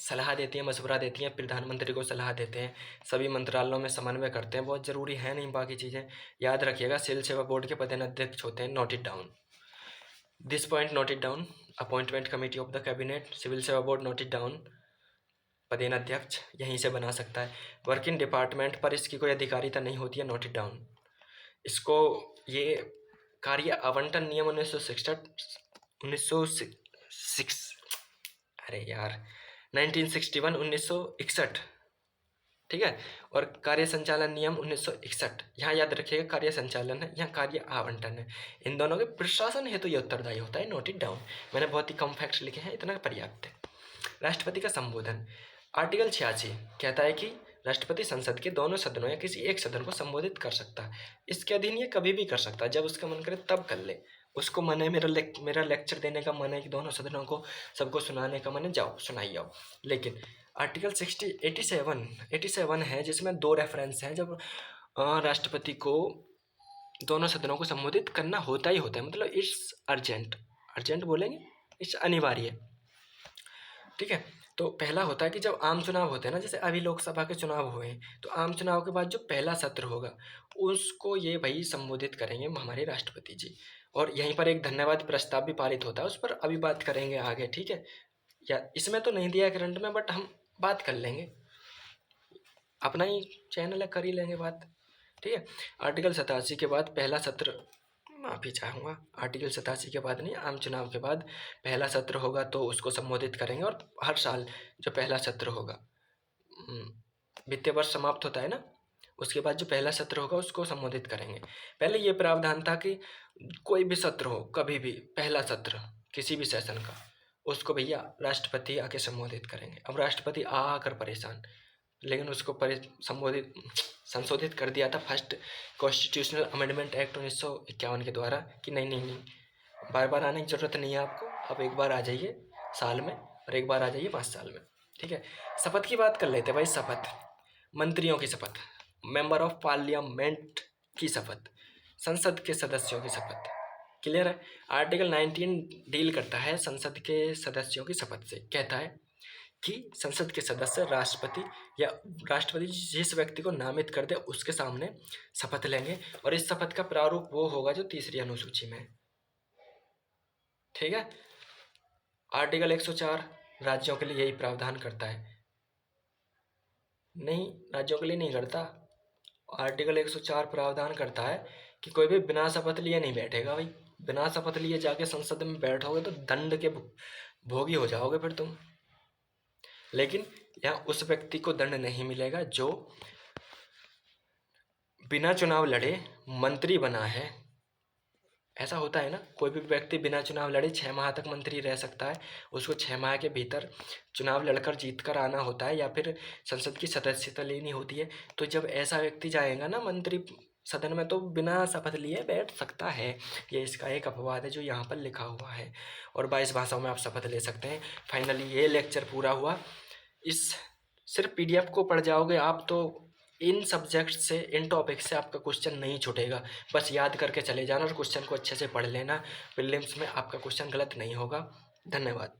सलाह देती हैं, मशवरा देती हैं, प्रधानमंत्री को सलाह देते हैं, सभी मंत्रालयों में समन्वय करते हैं, बहुत ज़रूरी है नहीं बाकी चीज़ें याद रखिएगा। सिविल सेवा बोर्ड के पदाध्यक्ष होते हैं, note it down, this point note it down. Appointment committee of the cabinet, civil सेवा बोर्ड, नोट इट डाउन, पदाध्यक्ष यहीं से बना सकता है। वर्किंग डिपार्टमेंट पर इसकी कोई अधिकारिता नहीं होती है, नोट इट डाउन। इसको ये कार्य आवंटन नियम 1961, ठीक है। और कार्य संचालन नियम 1961, यहाँ याद रखिएगा कार्य संचालन है, यहाँ कार्य आवंटन है। इन दोनों के प्रशासन हेतु ये उत्तरदायी होता है, नोट इट डाउन। मैंने बहुत ही कम फैक्ट्स लिखे हैं, इतना पर्याप्त है। राष्ट्रपति का संबोधन, आर्टिकल 86 कहता है कि राष्ट्रपति संसद के दोनों सदनों या किसी एक सदन को संबोधित कर सकता है। इसके अधीन ये कभी भी कर सकता है, जब उसका मन करे तब कर ले, उसको मन है, मेरा लेक्चर देने का मन है कि दोनों सदनों को सबको सुनाने का मन है, जाओ सुनाई जाओ। लेकिन आर्टिकल 87 है जिसमें 2 रेफरेंस हैं जब राष्ट्रपति को दोनों सदनों को संबोधित करना होता ही होता है, मतलब इट्स अर्जेंट बोलेंगे, इट्स अनिवार्य, ठीक है। तो पहला होता है कि जब आम चुनाव होते हैं ना, जैसे अभी लोकसभा के चुनाव हुए हैं, तो आम चुनाव के बाद जो पहला सत्र होगा उसको ये भाई संबोधित करेंगे हमारे राष्ट्रपति जी, और यहीं पर एक धन्यवाद प्रस्ताव भी पारित होता है, उस पर अभी बात करेंगे आगे, ठीक है। या इसमें तो नहीं दिया है करंट में, बट हम बात कर लेंगे, अपना ही चैनल है, कर ही लेंगे बात, ठीक है। आर्टिकल 87 के बाद पहला सत्र, माफ़ी चाहूँगा, आर्टिकल 87 के बाद नहीं, आम चुनाव के बाद पहला सत्र होगा तो उसको संबोधित करेंगे, और हर साल जो पहला सत्र होगा, वित्तीय वर्ष समाप्त होता है ना, उसके बाद जो पहला सत्र होगा उसको संबोधित करेंगे। पहले ये प्रावधान था कि कोई भी सत्र हो, कभी भी पहला सत्र किसी भी सेशन का, उसको भैया राष्ट्रपति आके संबोधित करेंगे। अब राष्ट्रपति आकर परेशान, लेकिन उसको संशोधित कर दिया था फर्स्ट कॉन्स्टिट्यूशनल अमेंडमेंट एक्ट 1951 के द्वारा कि नहीं, बार बार आने की ज़रूरत नहीं है आपको, आप एक बार आ जाइए साल में और एक बार आ जाइए 5 साल में, ठीक है। शपथ की बात कर लेते भाई, शपथ, मंत्रियों की शपथ, मेंबर ऑफ पार्लियामेंट की शपथ, संसद के सदस्यों की शपथ, क्लियर है। आर्टिकल 19 डील करता है संसद के सदस्यों की शपथ से, कहता है कि संसद के सदस्य राष्ट्रपति जिस व्यक्ति को नामित कर दे उसके सामने शपथ लेंगे, और इस शपथ का प्रारूप वो होगा जो तीसरी अनुसूची में है, ठीक है। आर्टिकल 104 राज्यों के लिए यही प्रावधान करता है, नहीं राज्यों के लिए नहीं करता, आर्टिकल 104 प्रावधान करता है कि कोई भी बिना शपथ लिए नहीं बैठेगा भाई, बिना शपथ लिए जाके संसद में बैठोगे तो दंड के भोगी हो जाओगे फिर तुम। लेकिन यहाँ उस व्यक्ति को दंड नहीं मिलेगा जो बिना चुनाव लड़े मंत्री बना है। ऐसा होता है ना, कोई भी व्यक्ति बिना चुनाव लड़े 6 माह तक मंत्री रह सकता है, उसको 6 माह के भीतर चुनाव लड़कर जीत कर आना होता है या फिर संसद की सदस्यता लेनी होती है। तो जब ऐसा व्यक्ति जाएगा ना मंत्री सदन में, तो बिना शपथ लिए बैठ सकता है। ये इसका एक अपवाद है जो यहाँ पर लिखा हुआ है, और 22 भाषाओं में आप शपथ ले सकते हैं। फाइनली ये लेक्चर पूरा हुआ। इस सिर्फ पीडीएफ को पढ़ जाओगे आप तो इन सब्जेक्ट से, इन टॉपिक से आपका क्वेश्चन नहीं छूटेगा, बस याद करके चले जाना और क्वेश्चन को अच्छे से पढ़ लेना, प्रीलिम्स में आपका क्वेश्चन गलत नहीं होगा। धन्यवाद।